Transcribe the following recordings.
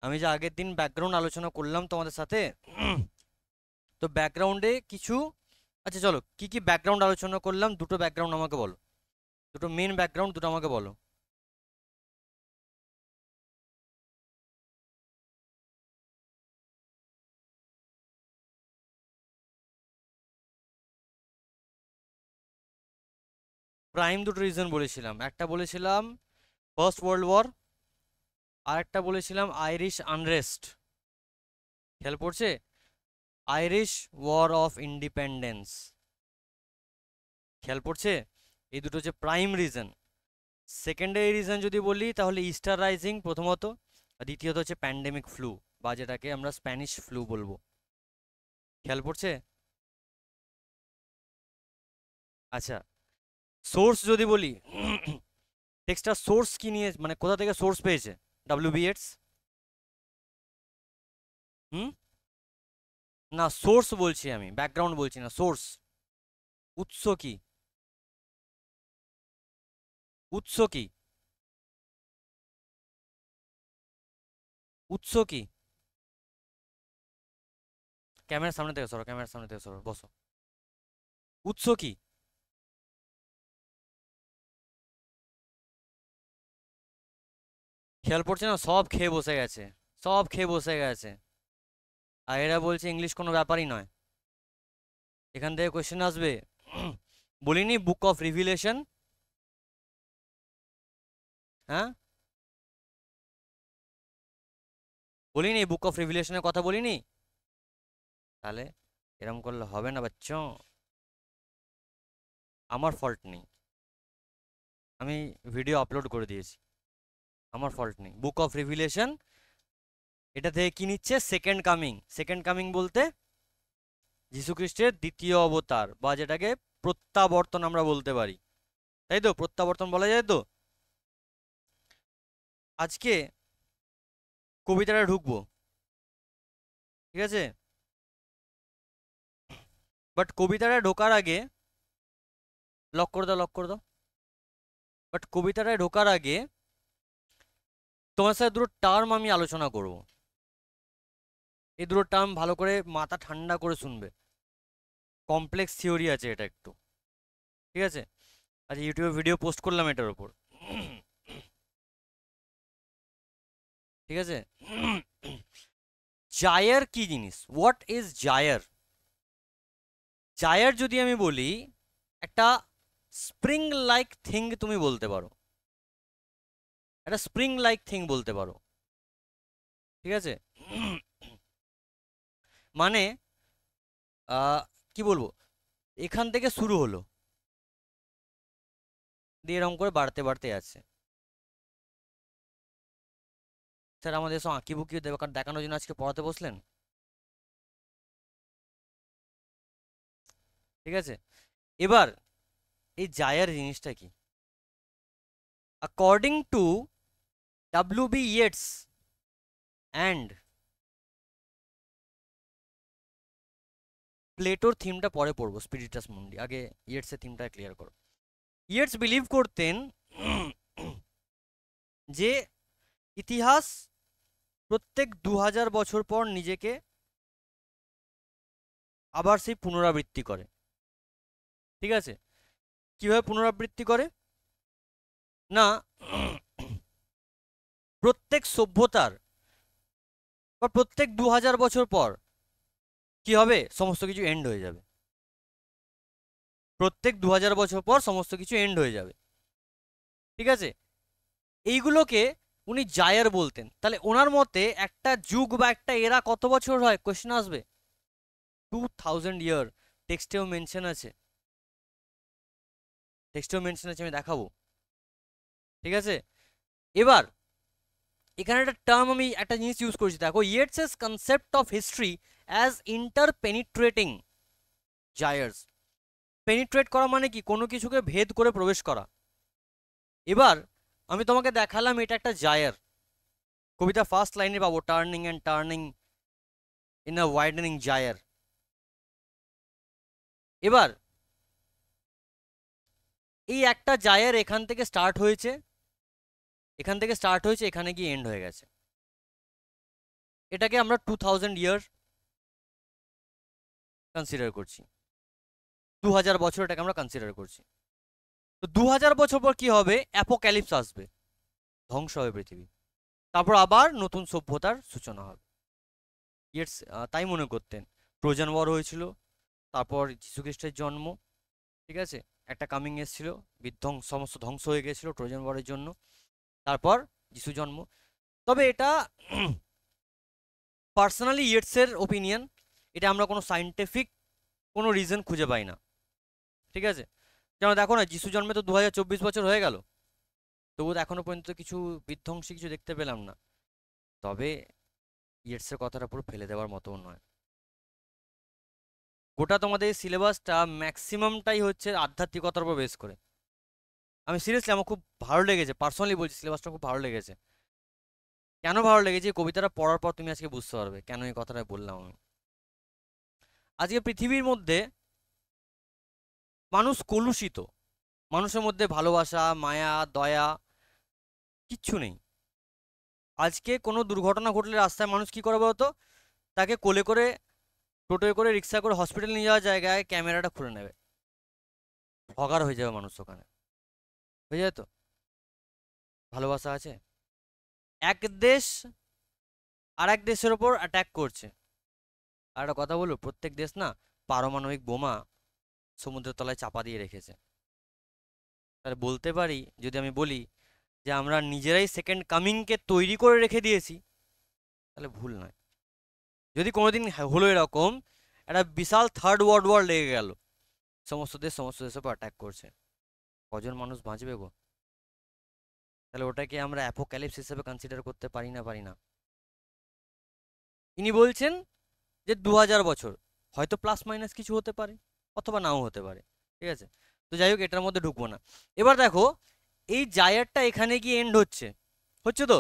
আমি যে আগের দিন ব্যাকগ্রাউন্ড আলোচনা করলাম তোমাদের সাথে, তো ব্যাকগ্রাউন্ডে কিছু, আচ্ছা চলো কি কি ব্যাকগ্রাউন্ড আলোচনা করলাম, দুটো ব্যাকগ্রাউন্ড আমাকে বলো, দুটো মেন ব্যাকগ্রাউন্ড দুটো আমাকে বলো। প্রাইম দুটো রিজন বলেছিলাম, একটা বলেছিলাম ফার্স্ট ওয়ার্ল্ড ওয়ার, আর একটা বলেছিলাম আইরিশ আনরেস্ট। খেয়াল পড়ছে? আইরিশ ওয়ার অফ ইন্ডিপেন্ডেন্স, খেয়াল পড়ছে? এই দুটো হচ্ছে প্রাইম রিজন। সেকেন্ডারি রিজন যদি বলি তাহলে ইস্টার রাইজিং প্রথমত, আর দ্বিতীয়ত হচ্ছে প্যান্ডেমিক ফ্লু, বা যেটাকে আমরা স্প্যানিশ ফ্লু বলবো। খেয়াল পড়ছে? আচ্ছা, সোর্স যদি বলি, টেক্সটটা সোর্স কি নিয়ে, মানে কোথা থেকে সোর্স পেয়েছে? ডাব্লিউবিএডস? হুম, না সোর্স বলছি আমি, ব্যাকগ্রাউন্ড বলছি না, সোর্স। উৎস কি? উৎস কি? উৎস কি? ক্যামেরার সামনে থেকে সরো, ক্যামেরার সামনে থেকে সরো, বসো। উৎস কি? খেয়াল পড়ছে না? সব খেয়ে বসে গেছে, সব খেয়ে বসে গেছে। আর এরা বলছে ইংলিশ কোনো ব্যাপারই নয়, এখান থেকে কোয়েশ্চেন আসবে। বলিনি বুক অফ রিভিলেশন? হ্যাঁ, বলিনি বুক অফ রিভিলেশনের কথা বলিনি? তাহলে এরম করলে হবে না বাচ্চো, আমার ফল্ট নেই, আমি ভিডিও আপলোড করে দিয়েছি, আমার ফল্ট নেই। বুক অফ রিভিলেশন এটা থেকে কি নিচ্ছে? Second coming. সেকেন্ড কামিং বলতে যীশুখ্রিস্টের দ্বিতীয় অবতার, বা যেটাকে প্রত্যাবর্তন আমরা বলতে পারি, তাই তো? প্রত্যাবর্তন বলা যায় তো। আজকে কবিতাটা ঢুকবো, ঠিক আছে? বাট কবিতাটা ঢোকার আগে, লক করে দাও, লক করে দাও। বাট কবিতাটায় ঢোকার আগে তোমার সাথে দুটো টার্ম আমি আলোচনা করব। এই দুটো টার্ম ভালো করে মাথা ঠান্ডা করে শুনবে, কমপ্লেক্স থিওরি আছে এটা একটু, ঠিক আছে? আচ্ছা, ইউটিউবে ভিডিও পোস্ট করলাম এটার উপর, ঠিক আছে? জায়ার কি জিনিস? What is জায়ার? জায়ার যদি আমি বলি, একটা স্প্রিং লাইক থিং তুমি বলতে পারো, একটা স্প্রিং লাইক থিং বলতে পারো, ঠিক আছে? মানে আহ, কি বলবো, এখান থেকে শুরু হলো, দিয়ে এরকম করে বাড়তে বাড়তে আছে। স্যার আমাদের সব আঁকি বুকি দেখানোর জন্য আজকে পড়াতে বসলেন, ঠিক আছে? এবার এই জায়ার জিনিসটা কি? According to W B Yeats and প্লেটোর থিমটা পরে পড়বো, স্পিরিটাস মুন্ডি, আগে ইয়েটসের থিমটা ক্লিয়ার করো। ইয়েটস বিলিভ করতেন যে ইতিহাস প্রত্যেক 2000 বছর পর নিজেকে আবার সেই পুনরাবৃত্তি করে, ঠিক আছে? কিভাবে পুনরাবৃত্তি করে? না, প্রত্যেক সভ্যতার বা প্রত্যেক 2000 বছর পর কি হবে? সমস্ত কিছু এন্ড হয়ে যাবে। প্রত্যেক 2000 বছর পর সমস্ত কিছু এন্ড হয়ে যাবে, ঠিক আছে? এইগুলোকে উনি জায়ার বলতেন। তাহলে ওনার মতে একটা যুগ বা একটা এরা কত বছর হয়? কোশ্চেন আসবে। 2000 ইয়ার, টেক্সটেও মেনশন আছে, টেক্সটেও মেনশন আছে, আমি দেখাবো, ঠিক আছে? এবার এখানে একটা টার্ম, আমি একটা জিনিস ইউজ করেছি, দেখো, Yeats's concept of history as interpenetrating gyres. Penetrate করা মানে কি? কোনো কিছুকে ভেদ করে প্রবেশ করা। এবার আমি তোমাকে দেখালাম এটা একটা জায়ার, কবিতা ফার্স্ট লাইনে পাবো, turning and turning in a widening gyre. এবার এই একটা জায়ার এখান থেকে স্টার্ট হয়েছে, এখান থেকে স্টার্ট হয়েছে, এখানে গিয়ে এন্ড হয়ে গেছে। এটাকে আমরা 2000 ইয়ার কনসিডার করছি, 2000 বছর এটাকে আমরা কনসিডার করছি। তো 2000 বছর পর কি হবে? অ্যাপোক্যালিপস আসবে, ধ্বংস হবে পৃথিবী, তারপর আবার নতুন সভ্যতার সূচনা হবে। ইয়েটস তাই মনে করতেন। ট্রোজান ওয়ার হয়েছিল, তারপর যীশুখ্রিস্টের জন্ম, ঠিক আছে, একটা কামিং এসেছিল, সমস্ত ধ্বংস হয়ে গেছিল ট্রোজান ওয়ারের জন্য, তারপর যিশু জন্ম। তবে এটা পার্সোনালি ইয়েটসের ওপিনিয়ন, এটা আমরা কোনো সাইন্টিফিক কোনো রিজন খুঁজে পাই না, ঠিক আছে। যেমন দেখো না, যিশু জন্মে তো 2024 বছর হয়ে গেল, তবু এখনো পর্যন্ত কিছু বিধ্বংসী কিছু দেখতে পেলাম না। তবে ইয়েটসের কথাটা পুরো ফেলে দেওয়ার মতো নয়। গোটা তোমাদের সিলেবাসটা ম্যাক্সিমামটাই হচ্ছে আধ্যাত্মিকতার উপর বেস করে। আমি সিরিয়াসলি, আমার খুব ভালো লেগেছে, পার্সোনালি বলছি, সিলেবাসটা খুব ভালো লেগেছে। কেন ভালো লেগেছে কবিতাটা পড়ার পর তুমি আজকে বুঝতে পারবে কেন এই কথাটা বললাম আমি। আজকে পৃথিবীর মধ্যে মানুষ কলুষিত, মানুষের মধ্যে ভালোবাসা, মায়া, দয়া কিচ্ছু নেই। আজকে কোনো দুর্ঘটনা ঘটলে রাস্তায় মানুষ কি করে বলতো? তাকে কোলে করে, টোটোয় করে, রিক্সা করে হসপিটাল নিয়ে যাওয়ার জায়গায় ক্যামেরাটা খুলে নেবে, ভগার হয়ে যাবে মানুষ ওখানে, হয়ে যায় তো। ভালোবাসা আছে? এক দেশ আর এক দেশের ওপর অ্যাটাক করছে, আর একটা কথা বলবো, প্রত্যেক দেশ না পারমাণবিক বোমা সমুদ্রের তলায় চাপা দিয়ে রেখেছে। তাহলে বলতে পারি, যদি আমি বলি যে আমরা নিজেরাই সেকেন্ড কামিংকে তৈরি করে রেখে দিয়েছি, তাহলে ভুল নয়। যদি কোনোদিন হলো এরকম, একটা বিশাল থার্ড ওয়ার্ল্ড ওয়ার লেগে গেল, সমস্ত দেশের উপর অ্যাটাক করছে, কজন মানুষ বাঁচবে গো? তাহলে ওটাকে আমরা অ্যাপোক্যালিপস হিসেবে কনসিডার করতে পারি না, পারি না? ইনি বলছেন যে 2000 বছর, হয়তো প্লাস মাইনাস কিছু হতে পারে, অথবা নাও হতে পারে, ঠিক আছে। তো যাই হোক, এটার মধ্যে ঢুকবো না। এবার দেখো, এই জায়ারটা এখানে গিয়ে এন্ড হচ্ছে, হচ্ছে তো।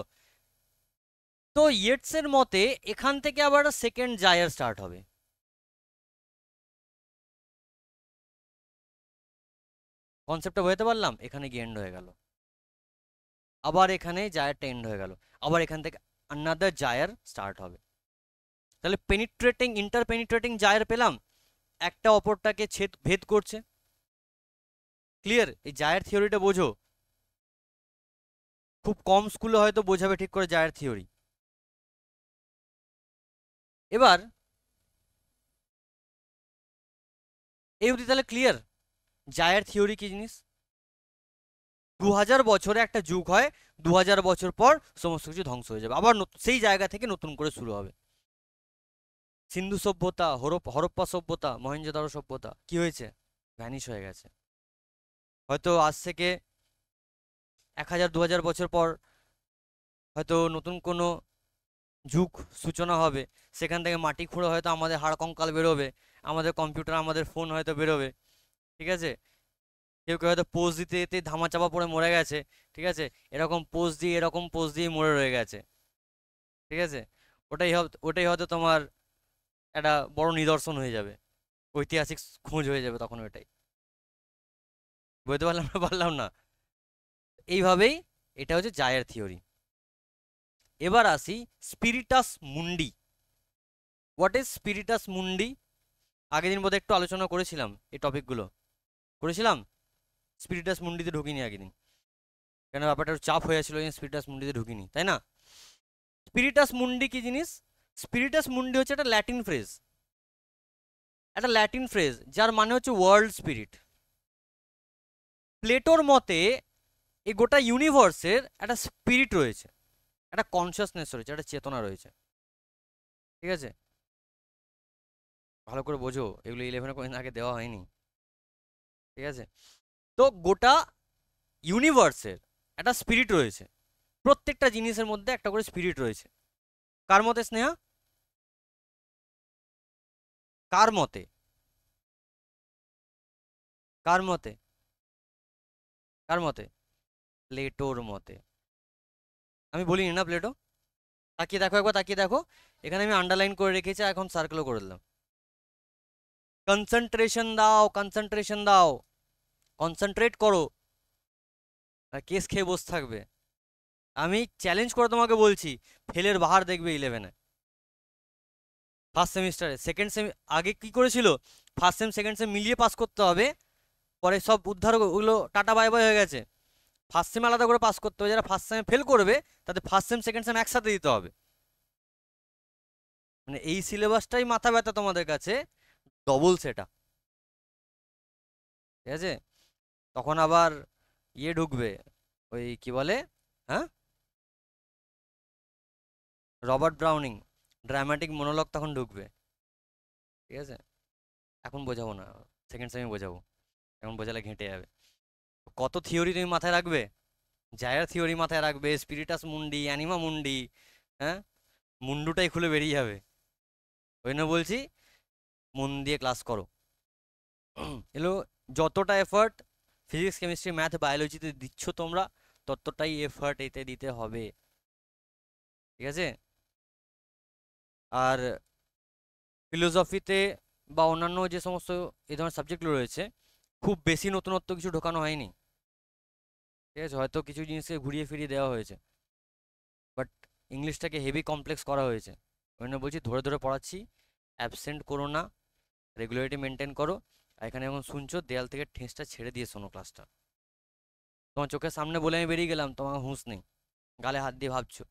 তো ইয়েটসের মতে এখান থেকে আবার সেকেন্ড জায়ার স্টার্ট হবে। কনসেপ্টটা বোঝাতে পারলাম? এখানে গিয়ে এন্ড হয়ে গেল, আবার এখানে জায়ারটা এন্ড হয়ে গেল, আবার এখান থেকে আনাদার জায়ার স্টার্ট হবে। তাহলে পেনিট্রেটিং, ইন্টার পেনিট্রেটিং জায়ার পেলাম, একটা অপরটাকে ভেদ করছে। ক্লিয়ার? এই জায়ার থিওরিটা বোঝো, খুব কম স্কুলে হয়তো বোঝাবে ঠিক করে জায়ার থিওরি। এবার এই অবধি তাহলে ক্লিয়ার জায়ার থিওরি কি জিনিস? 2000 বছরে একটা যুগ হয়, 2000 বছর পর সমস্ত কিছু ধ্বংস হয়ে যাবে, আবার সেই জায়গা থেকে নতুন করে শুরু হবে। সিন্ধু সভ্যতা, হরপ্পা সভ্যতা, মহেঞ্জোদারো সভ্যতা কি হয়েছে? ভ্যানিশ হয়ে গেছে। হয়তো আজ থেকে 1000-2000 বছর পর হয়তো নতুন কোনো যুগ সূচনা হবে, সেখান থেকে মাটি খুঁড়ে হয়তো আমাদের হাড় কঙ্কাল বেরোবে, আমাদের কম্পিউটার, আমাদের ফোন হয়তো বেরোবে, ঠিক আছে। কেউ কেউ হয়তো পোজ দিতে দিতে ধামাচাপা পড়ে মরে গেছে, ঠিক আছে, এরকম পোজ দিয়ে, এরকম পোজ দিয়ে মরে রয়ে গেছে, ঠিক আছে। ওটাই হয়তো তোমার একটা বড় নিদর্শন হয়ে যাবে, ঐতিহাসিক খোঁজ হয়ে যাবে তখন ওইটাই। বুঝতে পারলাম না? পারলাম না? এইভাবেই এটা হচ্ছে জায়ার থিওরি। এবার আসি স্পিরিটাস মুন্ডি। হোয়াট ইজ স্পিরিটাস মুন্ডি? আগের দিন বোধহয় একটু আলোচনা করেছিলাম, এই টপিকগুলো করেছিলাম, স্পিরিটাস মুন্ডিতে ঢুকিনি আগের দিন, কেন ব্যাপারটা একটু চাপ হয়ে ছিল, স্পিরিটাস মুন্ডিতে ঢুকিনি, তাই না? স্পিরিটাস মুন্ডি কি জিনিস? স্পিরিটাস মুন্ডি হচ্ছে একটা ল্যাটিন ফ্রেজ, যার মানে হচ্ছে ওয়ার্ল্ড স্পিরিট। প্লেটোর মতে এই গোটা ইউনিভার্সের একটা স্পিরিট রয়েছে, একটা কনসিয়াসনেস রয়েছে, একটা চেতনা রয়েছে, ঠিক আছে। ভালো করে বোঝো, এগুলো 11-এ কোনোদিন আগে দেওয়া হয়নি, ঠিক আছে। তো গোটা ইউনিভার্সের একটা স্পিরিট রয়েছে, প্রত্যেকটা জিনিসের মধ্যে একটা করে স্পিরিট রয়েছে। কার মতে স্নেহা? কার মতে? কার মতে? কার মতে? প্লেটোর মতে। আমি বলিনি না প্লেটো? তাকিয়ে দেখো, একবার তাকিয়ে দেখো, এখানে আমি আন্ডারলাইন করে রেখেছি, এখন সার্কেলও করে দিলাম। কনসেন্ট্রেশন দাও, কনসেন্ট্রেশন দাও, কনসেন্ট্রেট করো, কেস খেয়ে বসে থাকবে। আমি চ্যালেঞ্জ করে তোমাকে বলছি, ফেলের বাহার দেখবে 11-এ। ফার্স্ট সেমিস্টারে আগে কি করেছিল, ফার্স্ট সেম সেকেন্ড সেম মিলিয়ে পাস করতে হবে, পরে সব উদ্ধার ওগুলো টাটা বাই বাই হয়ে গেছে। ফার্স্ট সেম আলাদা করে পাস করতে হবে, যারা ফার্স্ট সেমে ফেল করবে তাদের ফার্স্ট সেম সেকেন্ড সেম একসাথে দিতে হবে। মানে এই সিলেবাসটাই মাথা ব্যথা তোমাদের কাছে, ডবল সেটা, ঠিক আছে। তখন আবার ইয়ে ঢুকবে, ওই কি বলে, হ্যাঁ, রবার্ট ব্রাউনিং, ড্রামাটিক মনোলগ তখন ঢুকবে, ঠিক আছে। এখন বোঝাবো না, সেকেন্ড সেমে বোঝাবো, এখন বোঝালে ঘেঁটে যাবে। কত থিওরি তুমি মাথায় রাখবে, জায়ার থিওরি মাথায় রাখবে, স্পিরিটাস মুন্ডি, অ্যানিমা মুন্ডি, হ্যাঁ, মুন্ডুটাই খুলে বেরিয়ে যাবে। ওই জন্য বলছি মন দিয়ে ক্লাস করো। এলো, যতটা এফার্ট ফিজিক্স কেমিস্ট্রি ম্যাথ বায়োলজিতে দিচ্ছ তোমরা, ততটাই এফার্ট এতে দিতে হবে, ঠিক আছে। আর ফিলোসফিতে বা অন্যান্য যে সমস্ত এই ধরনের সাবজেক্টগুলো রয়েছে, খুব বেশি নতুনত্ব কিছু ঢোকানো হয়নি, ঠিক আছে। হয়তো কিছু জিনিসকে ঘুরিয়ে ফিরিয়ে দেওয়া হয়েছে, বাট ইংলিশটাকে হেভি কমপ্লেক্স করা হয়েছে। ওই জন্য বলছি ধরে ধরে পড়াচ্ছি, অ্যাবসেন্ট করো না, রেগুলারিটি মেনটেন করো। আর এখানে যখন শুনছো দেয়াল থেকে ঠেসটা ছেড়ে দিয়ে শোনো ক্লাসটা। তোমার চোখের সামনে বলে আমি বেরিয়ে গেলাম, তোমার হুঁশ নেই, গালে হাত দিয়ে ভাবছো,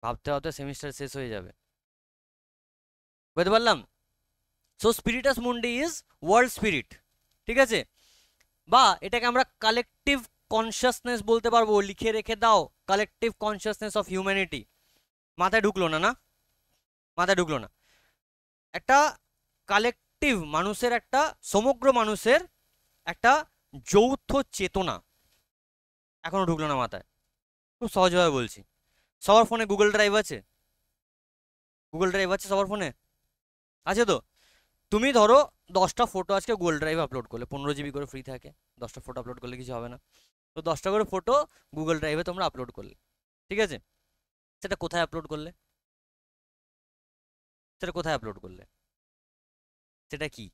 ভাবতে ভাবতে সেমিস্টার শেষ হয়ে যাবে, বুঝতে পারলাম। সো স্পিরিটাস মুন্ডি ইজ ওয়ার্ল্ড স্পিরিট, ঠিক আছে। বা এটাকে আমরা কালেকটিভ কনসিয়াসনেস বলতে পারবো, লিখে রেখে দাও, কালেকটিভ কনসিয়াসনেস অফ হিউম্যানিটি। মাথায় ঢুকলো না, না মাথায় ঢুকলো না, একটা কালেকটিভ মানুষের, একটা সমগ্র মানুষের একটা যৌথ চেতনা, এখনো ঢুকলো না মাথায়। খুব সহজভাবে বলছি, সবার ফোনে গুগল ড্রাইভ আছে, গুগল ড্রাইভ আছে সবার ফোনে, আছে তো। তুমি ধরো 10টা ফটো আজকে গুগল ড্রাইভে আপলোড করলে, 15 জিবি করে ফ্রি থাকে, 10টা ফটো আপলোড করলে কিছু হবে না। তো 10টা করে ফটো গুগল ড্রাইভে তোমরা আপলোড করলে, ঠিক আছে। সেটা কোথায় আপলোড করলে, সেটা কোথায় আপলোড করলে, সেটা কি,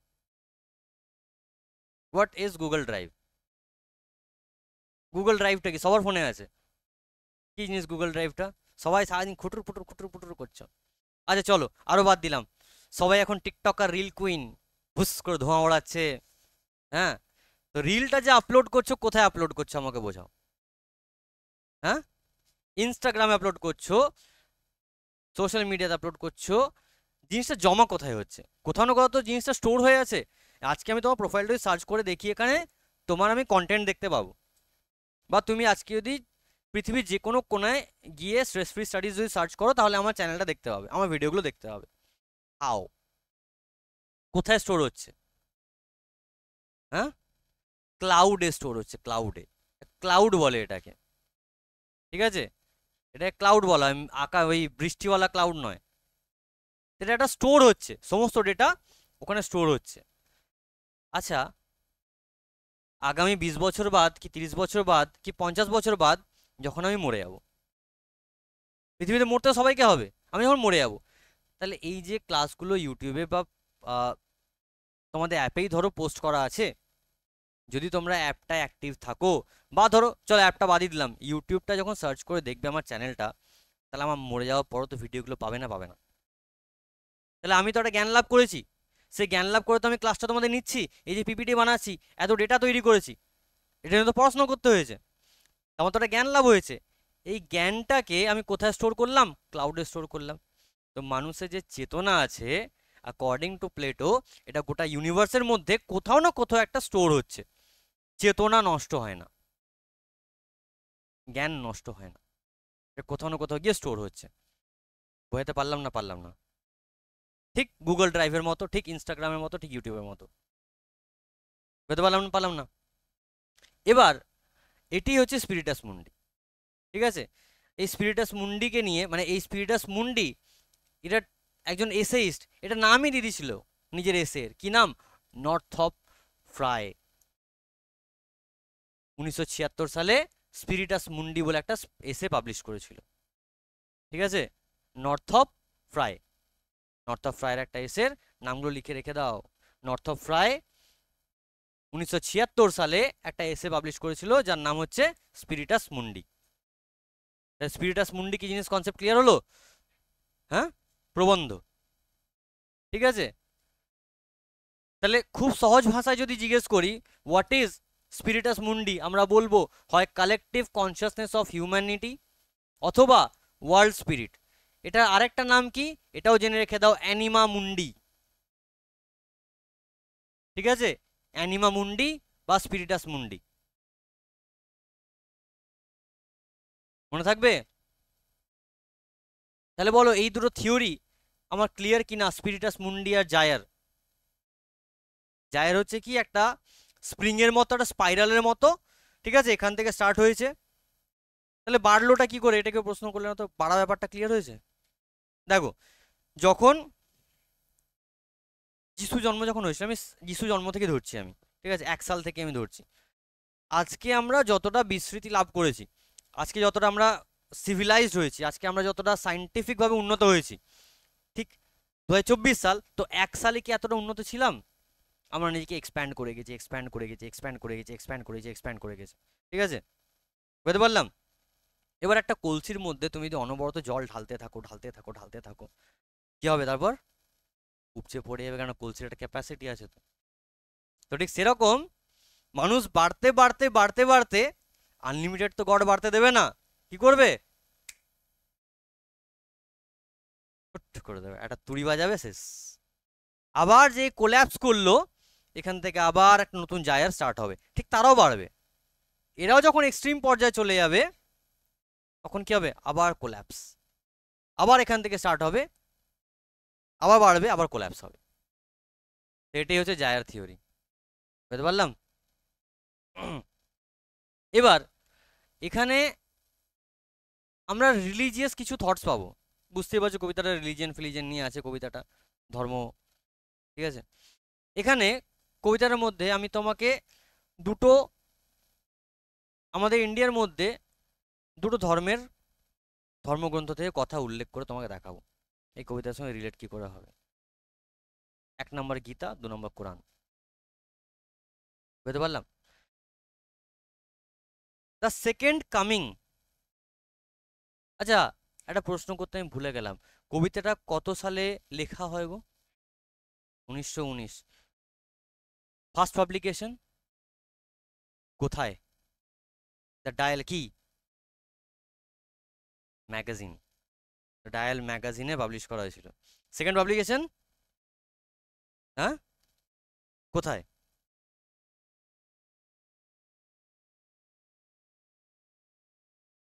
what is Google Drive? Google ড্রাইভটা কি সবার ফোনে আছে? কি জিনিস গুগল ড্রাইভটা? সবাই সারাদিন খুটুর পুটুর খুটুর পুটুর করছো। আচ্ছা চলো আরো বাদ দিলাম, সবাই এখন টিকটক আর রিল কুইন, ভুস করে ধোঁয়া ওড়াচ্ছে, হ্যাঁ। তো রিলটা যে আপলোড করছো, কোথায় আপলোড করছো আমাকে বোঝাও। হ্যাঁ, ইনস্টাগ্রামে আপলোড করছো, সোশ্যাল মিডিয়াতে আপলোড করছো, জিনিসটা জমা কোথায় হচ্ছে? কোথাও না কোথাও তো জিনিসটা স্টোর হয়ে আছে। আজকে আমি তোমার প্রোফাইলটা সার্চ করে দেখি, এখানে তোমার আমি কন্টেন্ট দেখতে পাবো। বা তুমি আজকে যদি পৃথিবীর যে কোনো কোনায় গিয়ে স্ট্রেস ফ্রি স্টাডিজ যদি সার্চ করো, তাহলে আমার চ্যানেলটা দেখতে পাবে, আমার ভিডিওগুলো দেখতে হবে। হাও, কোথায় স্টোর হচ্ছে? হ্যাঁ, ক্লাউডে স্টোর হচ্ছে, ক্লাউডে। ক্লাউড বলে এটাকে, ঠিক আছে। এটা ক্লাউড বলা হয়, ওই বৃষ্টিওয়ালা ক্লাউড নয়। এটা একটা স্টোর হচ্ছে, সমস্ত ডেটা ওখানে স্টোর হচ্ছে। আচ্ছা, আগামী 20 বছর বাদ কি 30 বছর বাদ কি 50 বছর বাদ, যখন আমি মরে যাব, পৃথিবীতে মরতে সবাইকে হবে, আমি যখন মরে যাব, তাহলে এই যে ক্লাসগুলো ইউটিউবে বা তোমাদের অ্যাপেই ধরো পোস্ট করা আছে, যদি তোমরা অ্যাপটা অ্যাক্টিভ থাকো, বা ধরো চলো অ্যাপটা বাদই দিলাম, ইউটিউবটা যখন সার্চ করে দেখবে আমার চ্যানেলটা, তাহলে আমার মরে যাওয়ার পরও তো ভিডিওগুলো পাবে না, পাবে না? তাহলে আমি তো একটা জ্ঞান লাভ করেছি, সেই জ্ঞান লাভ করে তো আমি ক্লাসটা তোমাদের নিচ্ছি, এই যে পিপিটি বানাচ্ছি, এত ডেটা তৈরি করেছি, এটা নিয়ে তো পড়াশোনা করতে হয়েছে, আমার তো একটা জ্ঞান লাভ হয়েছে। এই জ্ঞানটাকে আমি কোথায় স্টোর করলাম? ক্লাউডে স্টোর করলাম। তো মানুষের যে চেতনা আছে, অ্যাকর্ডিং টু প্লেটো, এটা গোটা ইউনিভার্সের মধ্যে কোথাও না কোথাও একটা স্টোর হচ্ছে। চেতনা নষ্ট হয় না, জ্ঞান নষ্ট হয় না, এটা কোথাও না কোথাও গিয়ে স্টোর হচ্ছে। বোঝাতে পারলাম না? পারলাম না? ঠিক গুগল ড্রাইভের মতো, ঠিক ইনস্টাগ্রামের মতো, ঠিক ইউটিউবের মতো। বুঝতে পারলাম না? পারলাম না? এবার এটি হচ্ছে স্পিরিটাস মুন্ডি, ঠিক আছে। এই স্পিরিটাস মুন্ডিকে নিয়ে, মানে এই স্পিরিটাস মুন্ডি, এটা একজন এসেইস্ট, এটা নামই দিয়ে দিয়েছিল নিজের এসের, কি নাম? নর্থপ ফ্রাই। 1976 সালে স্পিরিটাস মুন্ডি বলে একটা এসে পাবলিশ করেছিল, ঠিক আছে। নর্থপ ফ্রাই, নর্থপ ফ্রাইয়ের একটা এসের নামগুলো লিখে রেখে দাও। নর্থপ ফ্রাই 1976 সালে একটা এসে পাবলিশ করেছিল, যার নাম হচ্ছে স্পিরিটাস মুন্ডি। স্পিরিটাস মুন্ডি কি জিনিস, কনসেপ্ট ক্লিয়ার হলো? হ্যাঁ, প্রবন্ধ, ঠিক আছে, তাহলে খুব সহজ ভাষায় যদি জিজ্ঞেস করি হোয়াট ইজ স্পিরিটাস মুন্ডি, আমরা বলবো হয় কালেকটিভ কনসিয়াসনেস অফ হিউম্যানিটি অথবা ওয়ার্ল্ড স্পিরিট। এটার আরেকটা নাম কি, এটাও জেনে রেখে দাও, অ্যানিমা মুন্ডি। ঠিক আছে, অ্যানিমা মুন্ডি বা স্পিরিটাস মুন্ডি, মনে থাকবে। তাহলে বলো এই দুটো থিওরি আমার ক্লিয়ার কিনা, স্পিরিটাস মুন্ডি আর জায়ার। জায়ার হচ্ছে কি একটা স্প্রিং এর মতো, একটা স্পাইরালের মতো, ঠিক আছে, এখান থেকে স্টার্ট হয়েছে। তাহলে বাড়লোটা কি করে, এটাকে প্রশ্ন করলে না তো, বাড়া ব্যাপারটা ক্লিয়ার হয়েছে। দেখো যখন যিশু জন্ম যখন হয়েছিল, আমি যিশু জন্ম থেকে ধরছি আমি, ঠিক আছে, 1 সাল থেকে আমি ধরছি, আজকে আমরা যতটা বিস্মৃতি লাভ করেছি, আজকে যতটা আমরা সিভিলাইজড হয়েছি, আজকে আমরা যতটা সাইন্টিফিকভাবে উন্নত হয়েছি, ঠিক 2024 সাল, তো 1 সালে কি এতটা উন্নত ছিলাম? আমরা নিজেকে এক্সপ্যান্ড করে গেছি, এক্সপ্যান্ড করে গেছি, এক্সপ্যান্ড করে গেছি, এক্সপ্যান্ড করেছি, এক্সপ্যান্ড করে গেছি, ঠিক আছে, বুঝতে পারলাম। এবার একটা কলসির মধ্যে তুমি যদি অনবরত জল ঢালতে থাকো, ঢালতে থাকো, ঢালতে থাকো, কি হবে তারপর? উপচে পড়ে যাবে, কেন কলসির একটা ক্যাপাসিটি আছে। তো তো ঠিক সেরকম মানুষ বাড়তে বাড়তে বাড়তে বাড়তে, আনলিমিটেড তো গড বাড়তে দেবে না, কি করবে? ফুট করে দেবে, একটা তুড়ি বাজাবে, শেষ। আবার যে কোল্যাপস করলো, এখান থেকে আবার একটা নতুন জায়ার স্টার্ট হবে, ঠিক তারাও বাড়বে। এরাও যখন এক্সট্রিম পর্যায়ে চলে যাবে, তখন কি হবে? আবার কোল্যাপস, আবার এখান থেকে স্টার্ট হবে, আবার বাড়বে, আবার কোল্যাপস হবে। এটাই হচ্ছে জায়ার থিওরি, বুঝতে পারলাম। এবার এখানে আমরা রিলিজিয়াস কিছু থটস পাবো, বুঝতেই পারছো কবিতাটা রিলিজিয়ান ফিলিজিয়ান নিয়ে আছে কবিতাটা, ধর্ম, ঠিক আছে। এখানে কবিতাটার মধ্যে আমি তোমাকে দুটো, আমাদের ইন্ডিয়ার মধ্যে দুটো ধর্মের ধর্মগ্রন্থ থেকে কথা উল্লেখ করে তোমাকে দেখাবো এই কবিতার সঙ্গে রিলেট কি করে হবে। 1 নম্বর গীতা, 2 নম্বর কোরআন, বুঝতে পারলাম। The second coming. আচ্ছা, একটা প্রশ্ন করতে আমি ভুলে গেলাম, কবিতাটা কত সালে লেখা হয় গো? 1919। ফার্স্ট পাবলিকেশন কোথায়? দ্য ডায়াল কি ম্যাগাজিন, ডায়াল ম্যাগাজিনে পাবলিশ করা হয়েছিল। সেকেন্ড পাবলিকেশন, হ্যাঁ, কোথায়?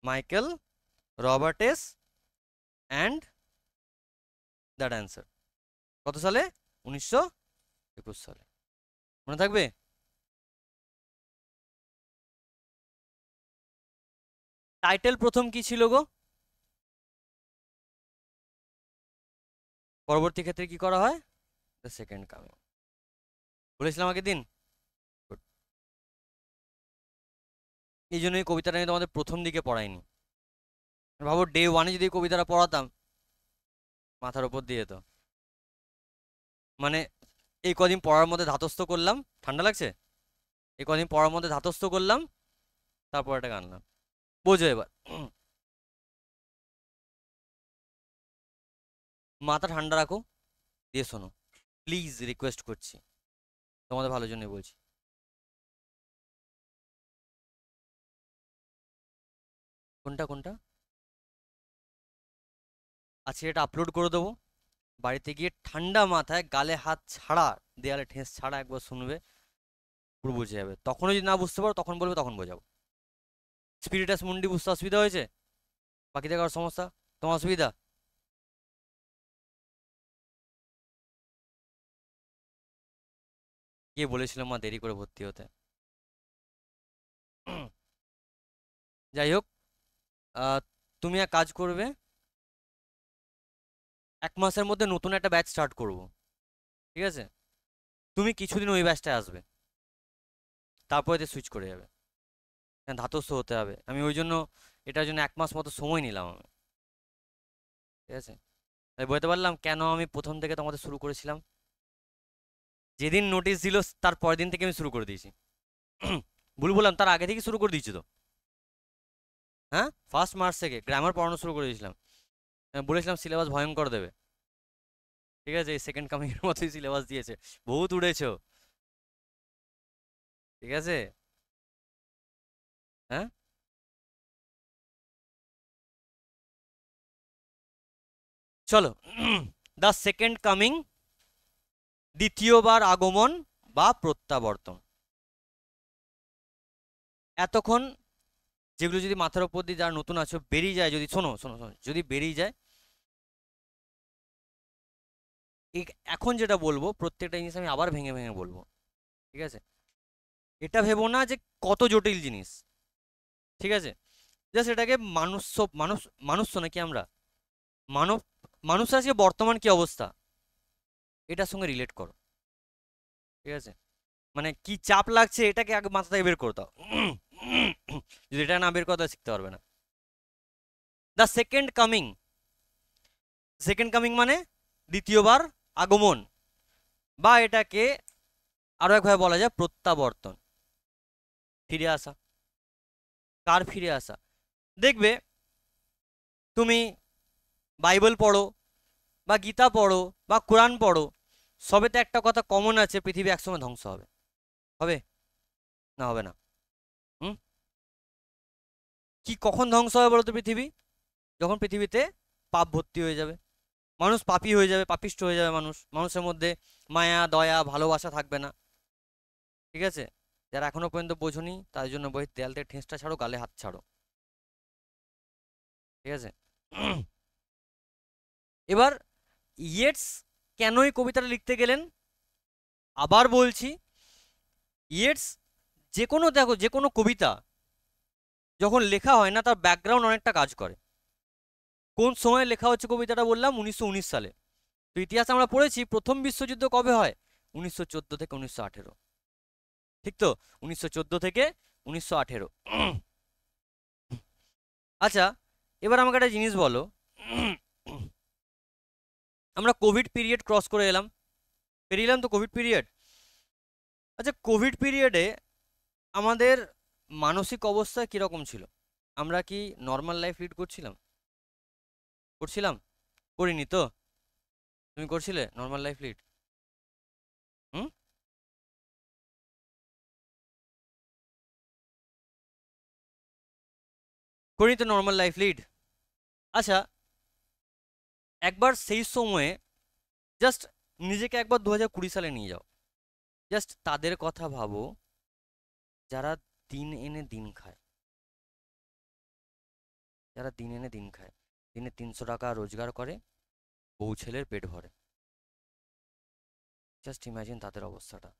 মাইকেল রবার্টেস অ্যান্ড দ্যাট অ্যান্সার, কত সালে? 1921 সালে, মনে থাকবে। টাইটেল প্রথম কি ছিল গো? পরবর্তী ক্ষেত্রে কি করা হয়? দ্য সেকেন্ড কামিং, বলেছিলাম আগের দিন। Good. এই জন্যই কবিতাটা আমি তোমাদের প্রথম দিকে পড়াইনি। ভাবো ডে 1-এ যদি এই কবিতাটা পড়াতাম, মাথার উপর দিয়ে যেত। মানে এই কদিন পড়ার মধ্যে ধাতস্থ করলাম, ঠান্ডা লাগছে, এই কদিন পড়ার মধ্যে ধাতস্থ করলাম, তারপর এটা গানলাম, বোঝো এবার। মাথা ঠান্ডা রাখো, দিয়ে শোনো, প্লিজ রিকোয়েস্ট করছি, তোমাদের ভালোর জন্যই বলছি। কোনটা কোনটা? আজকে এটা আপলোড করে দেবো, বাড়িতে গিয়ে ঠান্ডা মাথায় গালে হাত ছাড়া, দেয়ালে ঠেস ছাড়া একবার শুনবে, পুরো বুঝে যাবে। তখনও যদি না বুঝতে পারো তখন বলবে, তখন বোঝাবো। স্পিরিটাস মুন্ডি বুঝতে অসুবিধা হয়েছে? বাকিদের কারোর সমস্যা? তোমার অসুবিধা? কে বলেছিল মা দেরি করে ভর্তি হতে? যাই হোক, আহ, তুমি এক কাজ করবে, 1 মাসের মধ্যে নতুন একটা ব্যাচ স্টার্ট করব, ঠিক আছে, তুমি কিছুদিন ওই ব্যাচটায় আসবে, তারপর এতে সুইচ করে যাবে, ধাতস্থ হতে হবে। আমি ওই জন্য এটার জন্য 1 মাস মতো সময় নিলাম আমি, ঠিক আছে। তাই বলতে পারলাম কেন আমি প্রথম থেকে তোমাদের শুরু করেছিলাম, যেদিন নোটিশ দিল তার পরের দিন থেকে আমি শুরু করে দিয়েছি। ভুল বললাম, তার আগে থেকে শুরু করে দিয়েছি তো। হ্যাঁ, 1 মার্চ থেকে গ্রামার পড়ানো শুরু করে দিয়েছিলাম, বলেছিলাম সিলেবাস ভয়ঙ্কর দেবে। ঠিক আছে, সেকেন্ড কামিং এর মতোই সিলেবাস দিয়েছে, বহুত উড়েছো। ঠিক আছে। হ্যাঁ, চলো। দ্য সেকেন্ড কামিং, দ্বিতীয়বার আগমন বা প্রত্যাবর্তন। এতক্ষণ যেগুলো যদি মাথার উপর দিয়ে যারা নতুন আছো বেরিয়ে যায়, যদি শোনো শোনো শোনো, যদি বেরিয়ে যায়, এখন যেটা বলবো প্রত্যেকটা জিনিস আমি আবার ভেঙে ভেঙে বলবো। ঠিক আছে, এটা ভেবো না যে কত জটিল জিনিস। ঠিক আছে, জাস্ট এটাকে মানুষ, মানুষ, মানুষ তো নাকি আমরা, মানব, মানুষ আজকে বর্তমান কি অবস্থা এটার সঙ্গে রিলেট করো। ঠিক আছে, মানে কি চাপ লাগছে এটাকে আগে মাথা থেকে বের করে দাও। যদি এটা না বের করতে শিখতে পারবে না। The second coming, second coming মানে দ্বিতীয়বার আগমন, বা এটাকে আরো একভাবে বলা যায় প্রত্যাবর্তন, ফিরে আসা। কার ফিরে আসা? দেখবে তুমি বাইবেল পড়ো বা গীতা পড়ো বা কোরআন পড়ো, সবেতে একটা কথা কমন আছে, পৃথিবী একসময় ধ্বংস হবে। হবে না হবে না? হুম, কি কখন ধ্বংস হবে বলো তো পৃথিবী? যখন পৃথিবীতে পাপ ভর্তি হয়ে যাবে, মানুষ পাপী হয়ে যাবে, পাপিষ্ঠ হয়ে যাবে মানুষ, মানুষের মধ্যে মায়া দয়া ভালোবাসা থাকবে না। ঠিক আছে, যারা এখনো পর্যন্ত বোঝনি তার জন্য বই দেয়াল থেকে ঠেসটা ছাড়ো, গালে হাত ছাড়ো। ঠিক আছে। এবার ইয়েটস কেন এই কবিতাটা লিখতে গেলেন আবার বলছি, ইয়েটস যে কোনো, দেখো যে কোনো কবিতা যখন লেখা হয় না তার ব্যাকগ্রাউন্ড অনেকটা কাজ করে। কোন সময় লেখা হচ্ছে কবিতাটা বললাম 1919 সালে। তো ইতিহাস আমরা পড়েছি প্রথম বিশ্বযুদ্ধ কবে হয়? 1914 থেকে 1918। ঠিক তো, 1914 থেকে 1918। আচ্ছা, এবার আমাকে একটা জিনিস বলো, আমরা কোভিড পিরিয়ড ক্রস করে এলাম, পেরিয়ে এলাম তো কোভিড পিরিয়ড। আচ্ছা, কোভিড পিরিয়ডে আমাদের মানসিক অবস্থা কিরকম ছিল? আমরা কি নর্মাল লাইফ লিড করছিলাম? করছিলাম? করিনি তো? তুমি করছিলে নর্মাল লাইফ লিড? হুম, করিনি তো নর্মাল লাইফ লিড। আচ্ছা, একবার সেই সময়ে জাস্ট নিজেকে একবার 2020 সালে নিয়ে যাও, জাস্ট তাদের কথা ভাবো যারা দিন এনে দিন খায়, যারা দিন এনে দিন খায়, দিনে 300 টাকা রোজগার করে, বউ ছেলের পেট ভরে। জাস্ট ইমাজিন তাদের অবস্থাটা,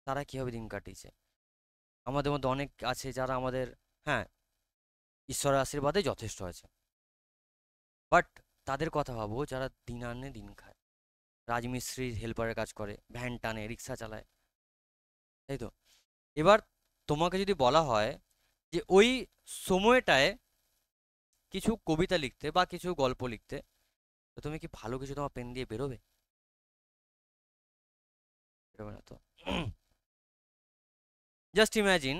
তারা কিভাবে দিন কাটিয়েছে। আমাদের মধ্যে অনেক আছে যারা আমাদের, হ্যাঁ, ঈশ্বরের আশীর্বাদে যথেষ্ট আছে, বাট তাদের কথা ভাবো যারা দিন আনে দিন খায়, রাজমিস্ত্রির হেল্পারের কাজ করে, ভ্যান টানে, রিক্সা চালায়, তাই তো? এবার তোমাকে যদি বলা হয় যে ওই সময়টায় কিছু কবিতা লিখতে বা কিছু গল্প লিখতে, তো তুমি কি ভালো কিছু তোমার পেন দিয়ে বেরোবে? বেরোবে না তো। জাস্ট ইম্যাজিন,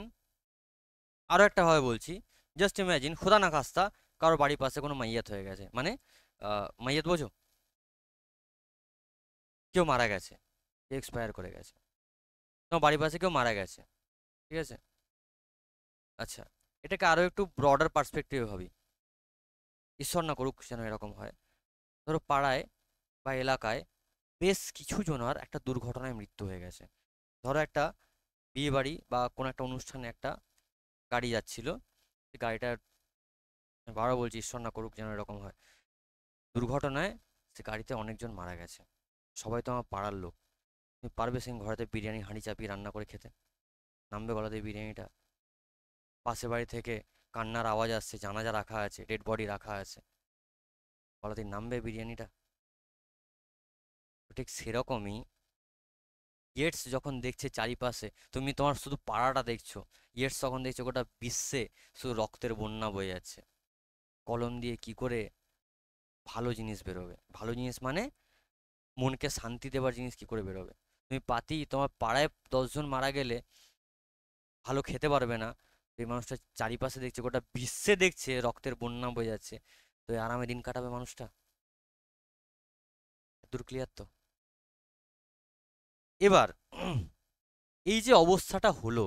আরো একটা ভাবে বলছি, জাস্ট ইম্যাজিন খোদা না খাস্তা কারো বাড়ির পাশে কোনো মাইয়াত হয়ে গেছে, মানে মাইয়াত বোঝো, কেউ মারা গেছে, কেউ এক্সপায়ার করে গেছে, তোমার বাড়ির পাশে কেউ মারা গেছে। ঠিক আছে, আচ্ছা, এটাকে আরো একটু ব্রডার পার্সপেক্টিভে ভাবি, ঈশ্বর না করুক যেন এরকম হয়। ধরো পাড়ায় বা এলাকায় বেশ কিছু জনার একটা দুর্ঘটনায় মৃত্যু হয়ে গেছে। ধরো একটা বিয়ে বাড়ি বা কোনো একটা অনুষ্ঠানে একটা গাড়ি যাচ্ছিল, সেই গাড়িটার, আমি বারবার বলছি ঈশ্বর না করুক যেন এরকম হয়, দুর্ঘটনায় সে গাড়িতে অনেকজন মারা গেছে, সবাই তো আমার পাড়ার লোক। তুমি পারবে সেই ঘরেতে বিরিয়ানি হাঁড়ি চাপিয়ে রান্না করে খেতে? নামবে গলাতে বিরিয়ানিটা? পাশের বাড়ি থেকে কান্নার আওয়াজ আসছে, জানাজা রাখা আছে, ডেড বডি রাখা আছে, গলাতে নামবে বিরিয়ানিটা? তো ঠিক সেরকমই ইয়েটস যখন দেখছে চারিপাশে, তুমি তোমার শুধু পাড়াটা দেখছো, ইয়েটস তখন দেখছো গোটা বিশ্বে শুধু রক্তের বন্যা বয়ে যাচ্ছে। কলম দিয়ে কি করে ভালো জিনিস বেরোবে? ভালো জিনিস মানে মনকে শান্তি দেবার জিনিস কি করে বেরোবে? তুমি পাতি তোমার পাড়ায় 10 জন মারা গেলে ভালো খেতে পারবে না, এই মানুষটা চারিপাশে দেখছে, গোটা বিশ্বে দেখছে রক্তের বন্যা বয়ে যাচ্ছে, তো এই আরামে দিন কাটাবে মানুষটা? এতদূর ক্লিয়ার তো? এবার এই যে অবস্থাটা হলো,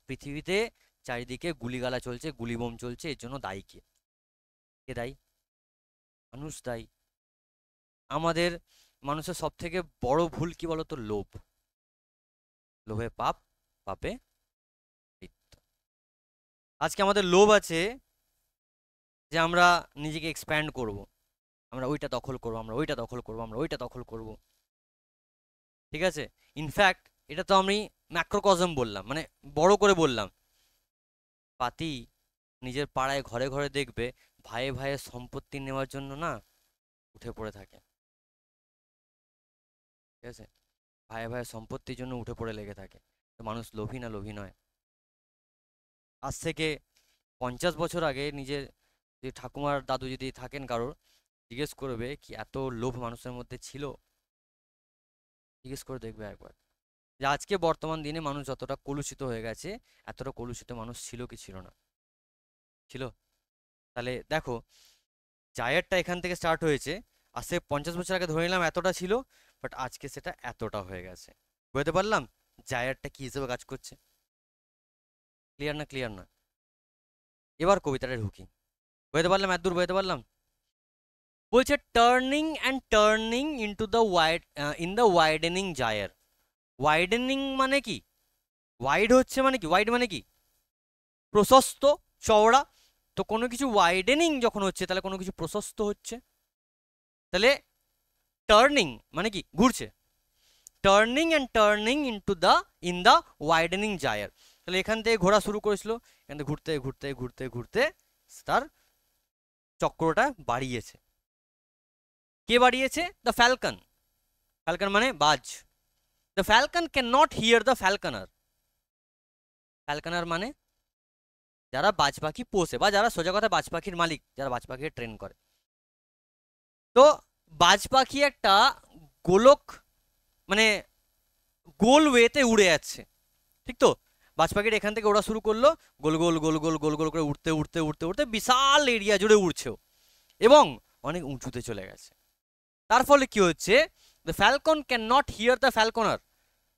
পৃথিবীতে চারিদিকে গুলিগালা চলছে, গুলিবোম চলছে, এর জন্য দায়ী কে? কে দায়ী? মানুষ দায়ী। আমাদের মানুষের সব থেকে বড় ভুল কি বলতো? লোভ। লোভে পাপ, পাপে মৃত্যু। আজকে আমাদের লোভ আছে যে আমরা নিজেকে এক্সপ্যান্ড করব, আমরা ওইটা দখল করবো, আমরা ওইটা দখল করবো, আমরা ওইটা দখল করব। ঠিক আছে? ইনফ্যাক্ট এটা তো আমি ম্যাক্রোকজম বললাম, মানে বড় করে বললাম। পাতি নিজের পাড়ায় ঘরে ঘরে দেখবে ভাইয়ে ভাইয়ে সম্পত্তি নেওয়ার জন্য না উঠে পড়ে থাকে। ঠিক আছে? ভাইয়ে ভাইয়ে সম্পত্তির জন্য উঠে পড়ে লেগে থাকে। তো মানুষ লোভী না লোভী নয়? আজ থেকে 50 বছর আগে নিজের যে ঠাকুমার দাদু যদি থাকেন কারোর, জিজ্ঞেস করবে কি এত লোভ মানুষের মধ্যে ছিল, জিজ্ঞেস করে দেখবে একবার। যে আজকে বর্তমান দিনে মানুষ যতটা কলুষিত হয়ে গেছে, এতটা কলুষিত মানুষ ছিল কি ছিল না? ছিল। তাহলে দেখো, জায়ারটা এখান থেকে স্টার্ট হয়েছে, আর সে 50 বছর আগে ধরে নিলাম এতটা ছিল, বাট আজকে সেটা এতটা হয়ে গেছে। বুঝতে পারলাম জায়ারটা কি হিসেবে কাজ করছে? ক্লিয়ার না? ক্লিয়ার না? এবার কবিতাটা ঢুকি। বুঝতে পারলাম? এত দূর বুঝতে পারলাম? বলছে turning and turning into the wide, in the widening gyre. Widening মানে কি? ওয়াইড হচ্ছে মানে কি? ওয়াইড মানে কি? প্রশস্ত, চওড়া। তো কোনো কিছু ওয়াইডেনিং যখন হচ্ছে তাহলে কোনো কিছু প্রশস্ত হচ্ছে। তাহলে টার্নিং মানে কি? ঘুরছে। Turning and turning in the widening gyre. তাহলে এখান থেকে ঘোরা শুরু করেছিল, এখান থেকে ঘুরতে ঘুরতে ঘুরতে ঘুরতে তার চক্রটা বাড়িয়েছে। কে বাড়িয়েছে? The Falcon. ফ্যালকন মানে বাজ। The Falcon can not here the ফ্যালকনার। ফ্যালকনার মানে যারা বাজ পাখি পোষে, বা যারা সোজা কথা বাজ পাখির মালিক, যারা বাজ পাখিকে ট্রেন করে। তো বাজ পাখি একটা গোলক, মানে গোল ওয়েতে উড়ে যাচ্ছে, ঠিক তো? বাজ পাখির এখান থেকে ওড়া শুরু করলো, গোল গোল গোল গোল গোল গোল করে উঠতে উঠতে উঠতে উঠতে বিশাল এরিয়া জুড়ে উড়ছেও, এবং অনেক উঁচুতে চলে গেছে। তার ফলে কি হচ্ছে? The Falcon can not here the ফ্যালকনার।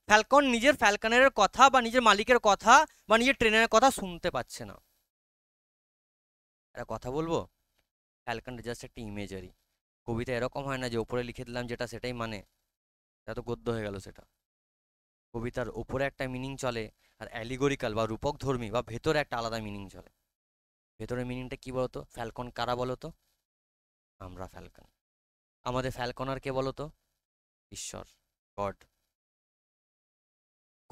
Falcon নিজের ফ্যালকনারের কথা বা নিজের মালিকের কথা বা নিজের ট্রেনের কথা শুনতে পাচ্ছে না। একটা কথা বলবো, ফ্যালকন জাস্ট একটা ইমেজারি। কবিতা এরকম হয় না যে ওপরে লিখে দিলাম যেটা সেটাই মানে, এত গদ্য হয়ে গেল সেটা। কবিতার ওপরে একটা মিনিং চলে, আর অ্যালিগোরিক্যাল বা রূপক ধর্মী বা ভেতরে একটা আলাদা মিনিং চলে। ভেতরের মিনিংটা কি বলতো? ফ্যালকন কারা বলতো? আমরা ফ্যালকন। আমাদের ফ্যালকনার কে বলতো? ঈশ্বর, গড।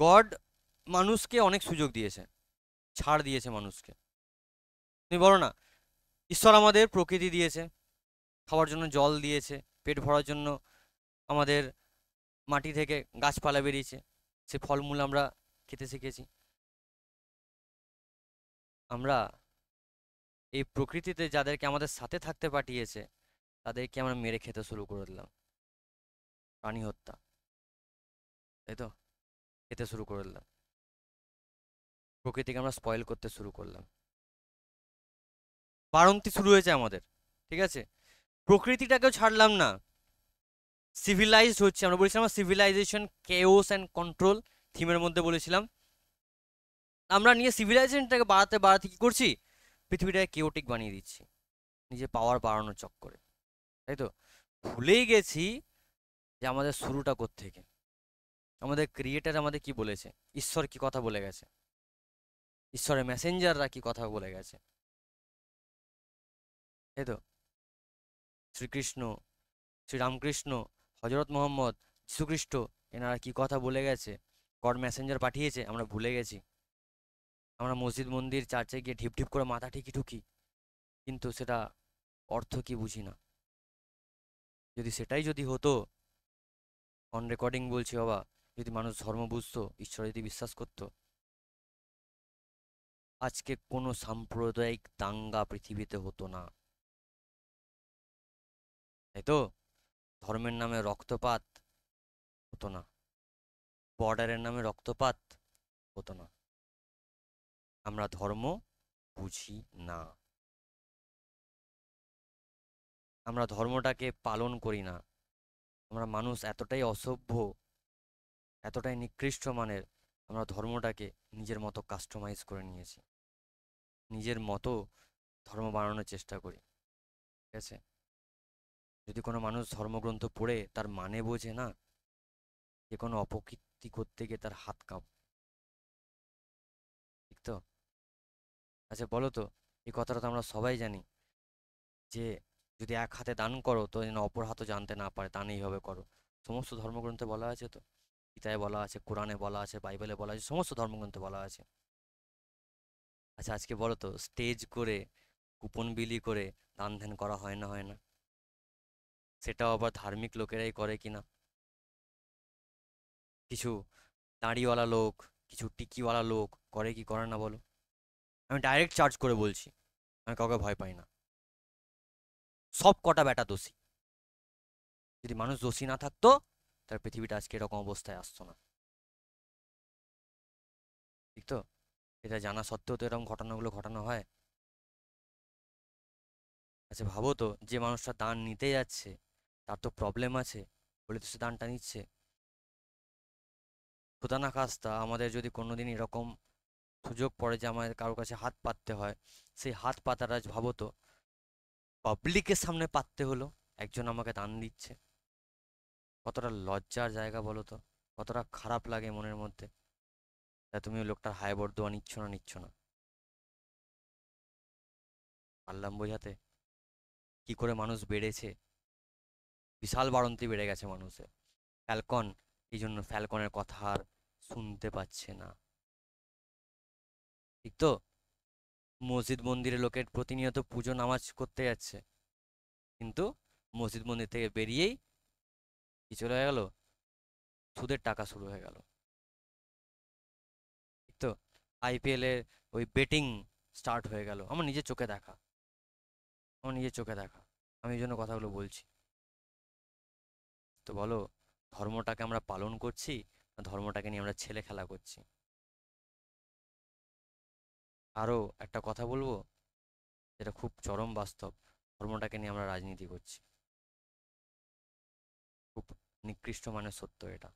গড মানুষকে অনেক সুযোগ দিয়েছে, ছাড় দিয়েছে মানুষকে। তুমি বলো না, ঈশ্বর আমাদের প্রকৃতি দিয়েছে, খাওয়ার জন্য জল দিয়েছে, পেট ভরার জন্য আমাদের মাটি থেকে গাছপালা বেরিয়েছে, সে ফলমূল আমরা খেতে শিখেছি। আমরা এই প্রকৃতিতে যাদেরকে আমাদের সাথে থাকতে পাঠিয়েছে, তাদেরকে আমরা মেরে খেতে শুরু করে দিলাম। প্রাণী হত্যা, তাই তো? খেতে শুরু করে দিলাম, প্রকৃতিকে আমরা স্পয়েল করতে শুরু করলাম। বাড়ন্তি শুরু হয়েছে আমাদের। ঠিক আছে? প্রকৃতিটাকেও ছাড়লাম না, সিভিলাইজড হচ্ছে। আমরা বলেছিলাম সিভিলাইজেশন, কেওস অ্যান্ড কন্ট্রোল থিমের মধ্যে বলেছিলাম। আমরা নিয়ে সিভিলাইজেশনটাকে বাড়াতে বাড়াতে কি করছি? পৃথিবীটাকে কেওটিক বানিয়ে দিচ্ছি নিজে পাওয়ার বাড়ানোর চক্করে, তাই তো? ভুলেই গেছি যে আমাদের শুরুটা কোত্থেকে। আমাদের ক্রিয়েটার আমাদের কি বলেছে, ঈশ্বর কি কথা বলে গেছে, ঈশ্বরের মেসেঞ্জাররা কি কথা বলে গেছে, তাই তো? শ্রীকৃষ্ণ, শ্রীরামকৃষ্ণ, হজরত মোহাম্মদ, যীশুখ্রিস্ট, এনারা কি কথা বলে গেছে, গড মেসেঞ্জার পাঠিয়েছে, আমরা ভুলে গেছি। আমরা মসজিদ মন্দির চার্চে গিয়ে ঢিপ ঢিপ করে মাথা ঠিকই ঠুকি, কিন্তু সেটা অর্থ কি বুঝি না। যদি সেটাই যদি হতো, অন রেকর্ডিং বলছি বাবা, যদি মানুষ ধর্ম বুঝতো, ঈশ্বর যদি বিশ্বাস করতো, আজকে কোনো সাম্প্রদায়িক দাঙ্গা পৃথিবীতে হতো না, তাই তো? ধর্মের নামে রক্তপাত হতো না, বর্ডারের নামে রক্তপাত হতো না। আমরা ধর্ম বুঝি না, আমরা ধর্মটাকে পালন করি না, আমরা মানুষ এতটাই অসভ্য, এতটাই নিকৃষ্ট মানের, আমরা ধর্মটাকে নিজের মতো কাস্টমাইজ করে নিয়েছি, নিজের মতো ধর্ম বানানোর চেষ্টা করি। ঠিক আছে? যদি কোনো মানুষ ধর্মগ্রন্থ পড়ে তার মানে বোঝে না, যে কোনো অপকীর্তি করতে গিয়ে তার হাত কাঁপ। ঠিক তো? আচ্ছা বলো তো, এই কথাটা তো আমরা সবাই জানি যে যদি এক হাতে দান করো তো যেন অপর হাতও জানতে না পারে, দান এইভাবে করো। সমস্ত ধর্মগ্রন্থে বলা আছে তো, গীতায় বলা আছে, কোরআনে বলা আছে, বাইবেলে বলা আছে, সমস্ত ধর্মগ্রন্থে বলা আছে। আচ্ছা আজকে বলো তো, স্টেজ করে কুপন বিলি করে দান ধ্যান করা হয় না, হয় না? সেটাও আবার ধার্মিক লোকেরাই করে কিনা। কিছু দাড়িওয়ালা লোক, কিছু টিকিওয়ালা লোক করে কি করে না বলো? আমি ডাইরেক্ট চার্জ করে বলছি, আমি কাউকে ভয় পাই না। সব কটা ব্যাটা দোষী। যদি মানুষ দোষী না থাকতো তাহলে পৃথিবীটা আজকে এরকম অবস্থায় আসতো না। ঠিক তো? এটা জানা সত্ত্বেও তো এরকম ঘটনাগুলো ঘটানো হয়। আচ্ছা ভাবো তো, যে মানুষটা দান নিতে যাচ্ছে তার তো প্রবলেম আছে বলে তো সে দানটা নিচ্ছে। খোদা না খাস্তা আমাদের যদি কোনোদিন এরকম সুযোগ পড়ে যে আমাদের কারোর কাছে হাত পাততে হয়, সেই হাত পাতাটা ভাবো তো, পাবলিকের সামনে পাততে হলো, একজন আমাকে দান দিচ্ছে। কতটা লজ্জার জায়গা বলো তো, কতটা খারাপ লাগে মনের মধ্যে। তা তুমি ওই লোকটার হায় বরদোয়া নিচ্ছ না, নিচ্ছ না? পারলাম বোঝাতে কি করে মানুষ বেড়েছে, বিশাল বাড়ন্তি বেড়ে গেছে মানুষের। ফ্যালকন, এই জন্য ফ্যালকনের কথা আর শুনতে পাচ্ছে না। ঠিক তো? মসজিদ মন্দিরে লোকের প্রতিনিয়ত পুজো নামাজ করতে যাচ্ছে, কিন্তু মসজিদ মন্দির থেকে বেরিয়েই কি চলে হয়ে গেল, সুদের টাকা শুরু হয়ে গেল। ঠিক তো? আইপিএল এর ওই বেটিং স্টার্ট হয়ে গেল, আমার নিজের চোখে দেখা, আমার নিজের চোখে দেখা। আমি এই জন্য কথাগুলো বলছি। তো বলো, ধর্মটাকে আমরা পালন করছি না ধর্মটাকে নিয়ে আমরা ছেলে খেলা করছি? আরো একটা কথা বলবো, যেটা খুব চরম বাস্তব, ধর্মটাকে নিয়ে আমরা রাজনীতি করছি। খুব নিকৃষ্ট মানের সত্য এটা।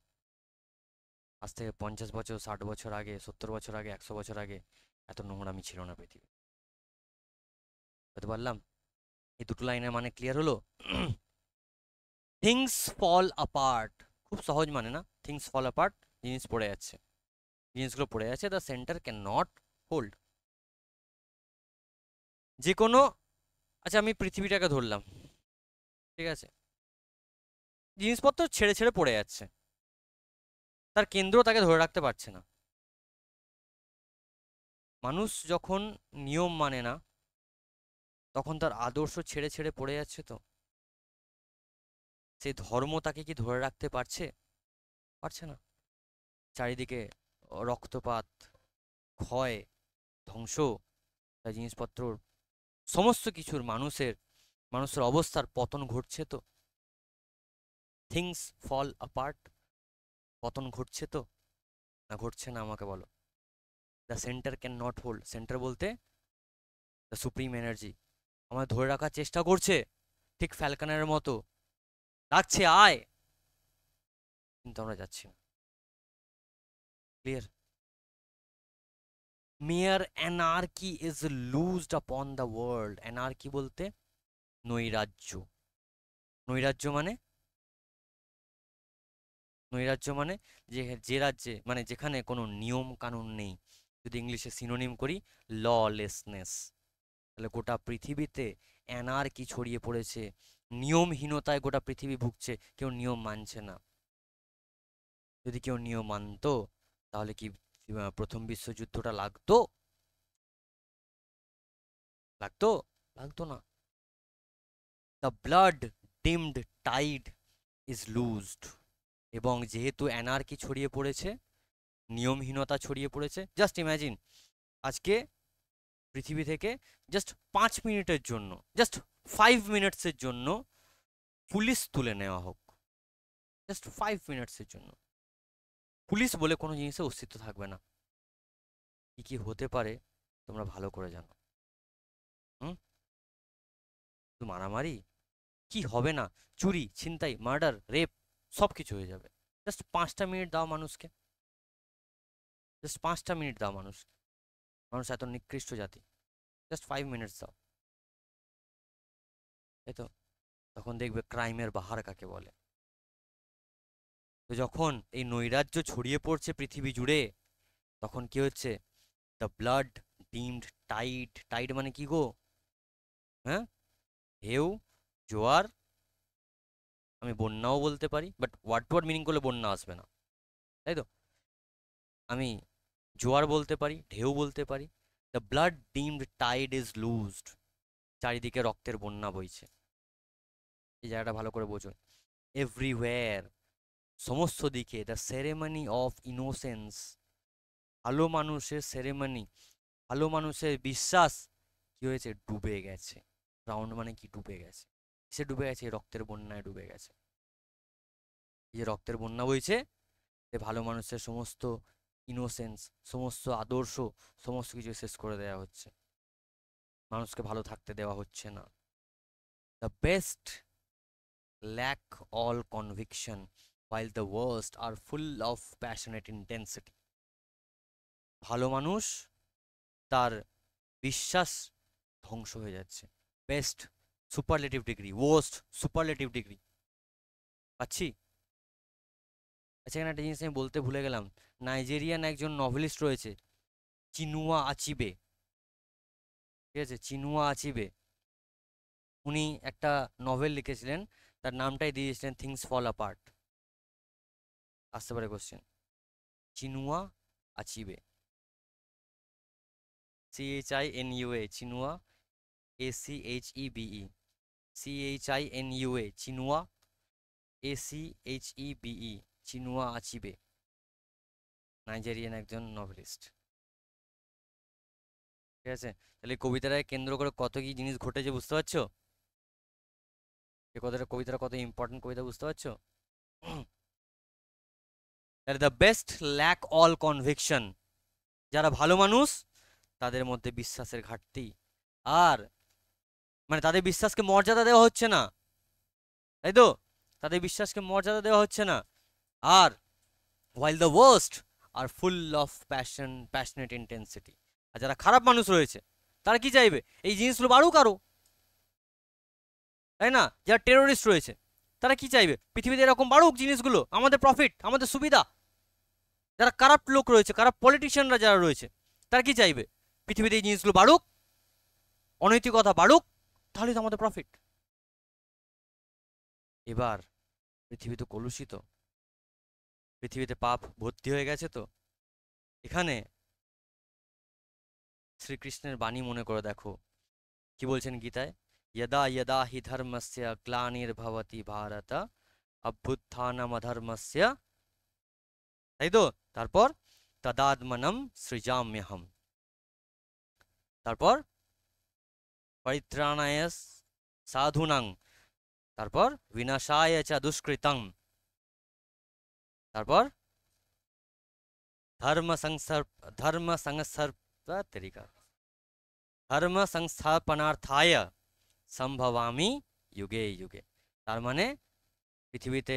আজ থেকে 50 বছর, 60 বছর আগে, 70 বছর আগে, 100 বছর আগে এত নোংরামি ছিল না পৃথিবী। বলতে পারলাম? এই দুটো লাইনের মানে ক্লিয়ার হলো? থিংস ফল অ্যাপার্ট, খুব সহজ মানে না? থিংস ফল অ্যাপার্ট, জিনিস পড়ে যাচ্ছে, জিনিসগুলো পড়ে যাচ্ছে, the centre can not hold. যে কোনো, আচ্ছা আমি পৃথিবীটাকে ধরলাম, ঠিক আছে, জিনিসপত্র ছেড়ে ছেড়ে পড়ে যাচ্ছে, তার কেন্দ্র তাকে ধরে রাখতে পারছে না। মানুষ যখন নিয়ম মানে না, তখন তার আদর্শ ছেড়ে ছেড়ে পড়ে যাচ্ছে তো, সেই ধর্ম তাকে কি ধরে রাখতে পারছে? পারছে না। চারিদিকে রক্তপাত, ক্ষয়, ধ্বংস, তাই জিনিসপত্র, সমস্ত কিছুর মানুষের অবস্থার পতন ঘটছে তো। থিংস ফল অ্যাপার্ট, পতন ঘটছে তো, না ঘটছে না আমাকে বলো? The centre can not hold, centre বলতে দ্য সুপ্রিম এনার্জি আমায় ধরে রাখার চেষ্টা করছে, ঠিক ফ্যালকনের মতো ডাকছে আয়, কিন্তু আমরা যাচ্ছি না। Clear? Mere anarchy is loosed upon the world. Anarchy বলতে নৈরাজ্য। নৈরাজ্য মানে, নৈরাজ্য মানে যে যে রাজ্যে, মানে যেখানে কোনো নিয়ম কানুন নেই, যদি ইংলিশে সিনোনিম করি, ললেসনেস। তাহলে গোটা পৃথিবীতে অ্যানার্কি ছড়িয়ে পড়েছে, নিয়মহীনতায় গোটা পৃথিবী ভুগছে, কেউ নিয়ম মানছে না। যদি কেউ নিয়ম মানতো তাহলে কি প্রথম বিশ্বযুদ্ধটা লাগতো? লাগতো? লাগতো না। The blood dimmed tide is loosed. এবং যেহেতু অ্যানার্কি ছড়িয়ে পড়েছে, নিয়মহীনতা ছড়িয়ে পড়েছে, জাস্ট ইম্যাজিন আজকে পৃথিবী থেকে জাস্ট 5 মিনিটের জন্য, জাস্ট 5 মিনিটসের জন্য পুলিশ তুলে নেওয়া হোক, জাস্ট 5 মিনিটসের জন্য পুলিশ বলে কোনো জিনিসের অস্তিত্ব থাকবে না। কি কি হতে পারে তোমরা ভালো করে জানো। হুম? শুধু মারামারি কি হবে না, চুরি, ছিনতাই, মার্ডার, রেপ, সব কিছু হয়ে যাবে। জাস্ট 5টা মিনিট দাও মানুষকে, জাস্ট 5টা মিনিট দাও মানুষকে। মানুষ এত নিকৃষ্ট জাতি, জাস্ট 5 মিনিটস দাও, তাই তো? তখন দেখবে ক্রাইমের বাহার কাকে বলে। তো যখন এই নৈরাজ্য ছড়িয়ে পড়ছে পৃথিবী জুড়ে, তখন কি হচ্ছে? The blood dimmed tide, tide মানে কি গো? হ্যাঁ, ঢেউ, জোয়ার, আমি বন্যাও বলতে পারি, but word to word meaning করলে বন্যা আসবে না, তাই তো? আমি জোয়ার বলতে পারি, ঢেউ বলতে পারি। The blood dimmed tide is loosed, চারিদিকে রক্তের বন্যা বইছে। এই জায়গাটা ভালো করে বোঝুন। এভরিওয়্যার, সমস্ত দিকে, দ্য সেরেমনি অফ ইনোসেন্স, ভালো মানুষের সেরেমনি, ভালো মানুষের বিশ্বাস কি হয়েছে? ডুবে গেছে। রাউন্ড মানে কি? ডুবে গেছে। সে ডুবে গেছে, রক্তের বন্যায় ডুবে গেছে। এই যে রক্তের বন্যা বইছে, এ ভালো মানুষের সমস্ত ইনোসেন্স, সমস্ত আদর্শ, সমস্ত কিছু শেষ করে দেওয়া হচ্ছে, মানুষকে ভালো থাকতে দেওয়া হচ্ছে না। The best lack all conviction while the worst are full of passionate intensity. ভালো মানুষ, তার বিশ্বাস ধ্বংস হয়ে যাচ্ছে। Best superlative degree, worst superlative degree পাচ্ছি। আচ্ছা, এখানে একটা জিনিস আমি বলতে ভুলে গেলাম। নাইজেরিয়ান একজন নভেলিস্ট রয়েছে, চিনুয়া আচিবে, ঠিক আছে? চিনুয়া আচিবে, উনি একটা নভেল লিখেছিলেন, তার নামটাই দিয়েছিলেন থিংস ফল অ্যাপার্ট। আসতে পারে question. Chinua Achebe, CHINUA, Chinua, ACHEBE, CHINUA, Chinua, ACHEBE, Chinua Achebe, Nigerian একজন নভেলিস্ট, ঠিক আছে? তাহলে এই কবিতাটাকে কেন্দ্র করে কত কি জিনিস ঘটেছে, বুঝতে পারছো? এই কবিতাটা কত ইম্পর্টেন্ট কবিতা, বুঝতে পারছো? The best lack all conviction, যারা ভালো মানুষ তাদের মধ্যে বিশ্বাসের ঘাটতি, আর মানে তাদের বিশ্বাসকে মর্যাদা দেওয়া হচ্ছে না, তাই তো? তাদের বিশ্বাসকে মর্যাদা দেওয়া হচ্ছে না। আর while the worst are full of passionate intensity, আর যারা খারাপ মানুষ রয়েছে তারা কি চাইবে? এই জিনিসগুলো বাড়ুক আরো, তাই না? যারা টেরোরিস্ট রয়েছে তারা কি চাইবে? পৃথিবীতে এরকম বাড়ুক জিনিসগুলো, আমাদের প্রফিট, আমাদের সুবিধা। যারা কারাপ্ট লোক রয়েছে, কারাপ্ট পলিটিশিয়ানরা যারা রয়েছে, তারা কি চাইবে? পৃথিবীতে এই জিনিসগুলো বাড়ুক, অনৈতিকতা বাড়ুক, তাহলে তো আমাদের প্রফিট। এবার পৃথিবী তো কলুষিত, পৃথিবীতে পাপ ভর্তি হয়ে গেছে। তো এখানে শ্রীকৃষ্ণের বাণী মনে করে দেখো, কি বলছেন গীতায়? यदा यदा हि धर्मस्य ग्लानिर्भवति भारत अभ्युत्थानमधर्मस्य, তাই তো? তারপর তদাত্মনম সৃজাম্যহম, তারপর পরিত্রাণায় সাধুনাং, তারপর বিনাশায় চ দুষ্কৃতং, তারপর ধর্ম সংসর ধর্ম সংসর্প তরিকা ধর্ম সংস্থাপনার্থায় সম্ভবামি যুগে যুগে। তার মানে পৃথিবীতে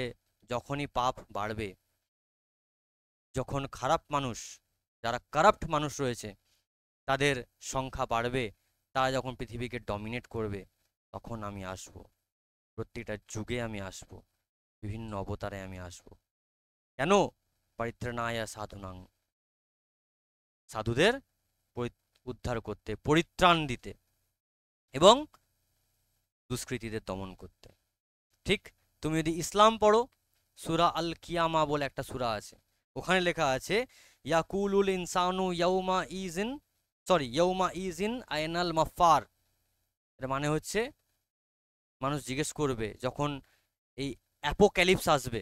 যখনই পাপ বাড়বে, যখন খারাপ মানুষ, যারা কারাপ্ট মানুষ রয়েছে তাদের সংখ্যা বাড়বে, তারা যখন পৃথিবীকে ডমিনেট করবে, তখন আমি আসব, প্রত্যেকটা যুগে আমি আসব, বিভিন্ন অবতারে আমি আসব। কেন? পরিত্রাণায় সাধুনাং, সাধুদের উদ্ধার করতে, পরিত্রাণ দিতে, এবং দুষ্কৃতীদের দমন করতে। ঠিক তুমি যদি ইসলাম পড়ো, সূরা আল কিয়ামা বলে একটা সূরা আছে, ওখানে লেখা আছে ইয়াকুলুল ইনসানু ইয়াউমা ইজিন আইনাল মাফার। এর মানে হচ্ছে, মানুষ জিজ্ঞেস করবে যখন এই অ্যাপোক্যালিপস আসবে,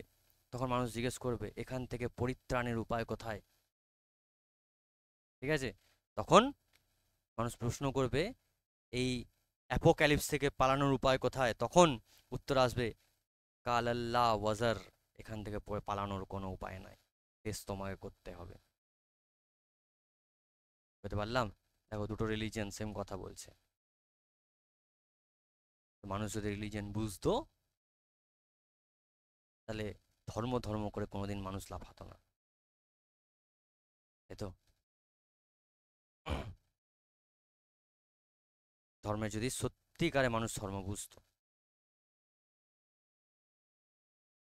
তখন মানুষ জিজ্ঞেস করবে এখান থেকে পরিত্রাণের উপায় কোথায়, ঠিক আছে? তখন মানুষ প্রশ্ন করবে এই অ্যাপোক্যালিপস থেকে পালানোর উপায় কোথায়? তখন উত্তর আসবে কাল আল্লাহ ওয়াজার, এখান থেকে পালানোর কোনো উপায় নাই, ফেস তোমাকে করতে হবে। বুঝতে পারলাম? দেখো, দুটো রিলিজিয়ন সেম কথা বলছে। মানুষ যদি রিলিজিয়ন বুঝতো, তাহলে ধর্ম ধর্ম করে কোনোদিন মানুষ লাফাতো না, তাই তো? ধর্মে যদি সত্যিকারে মানুষ ধর্ম বুঝতো,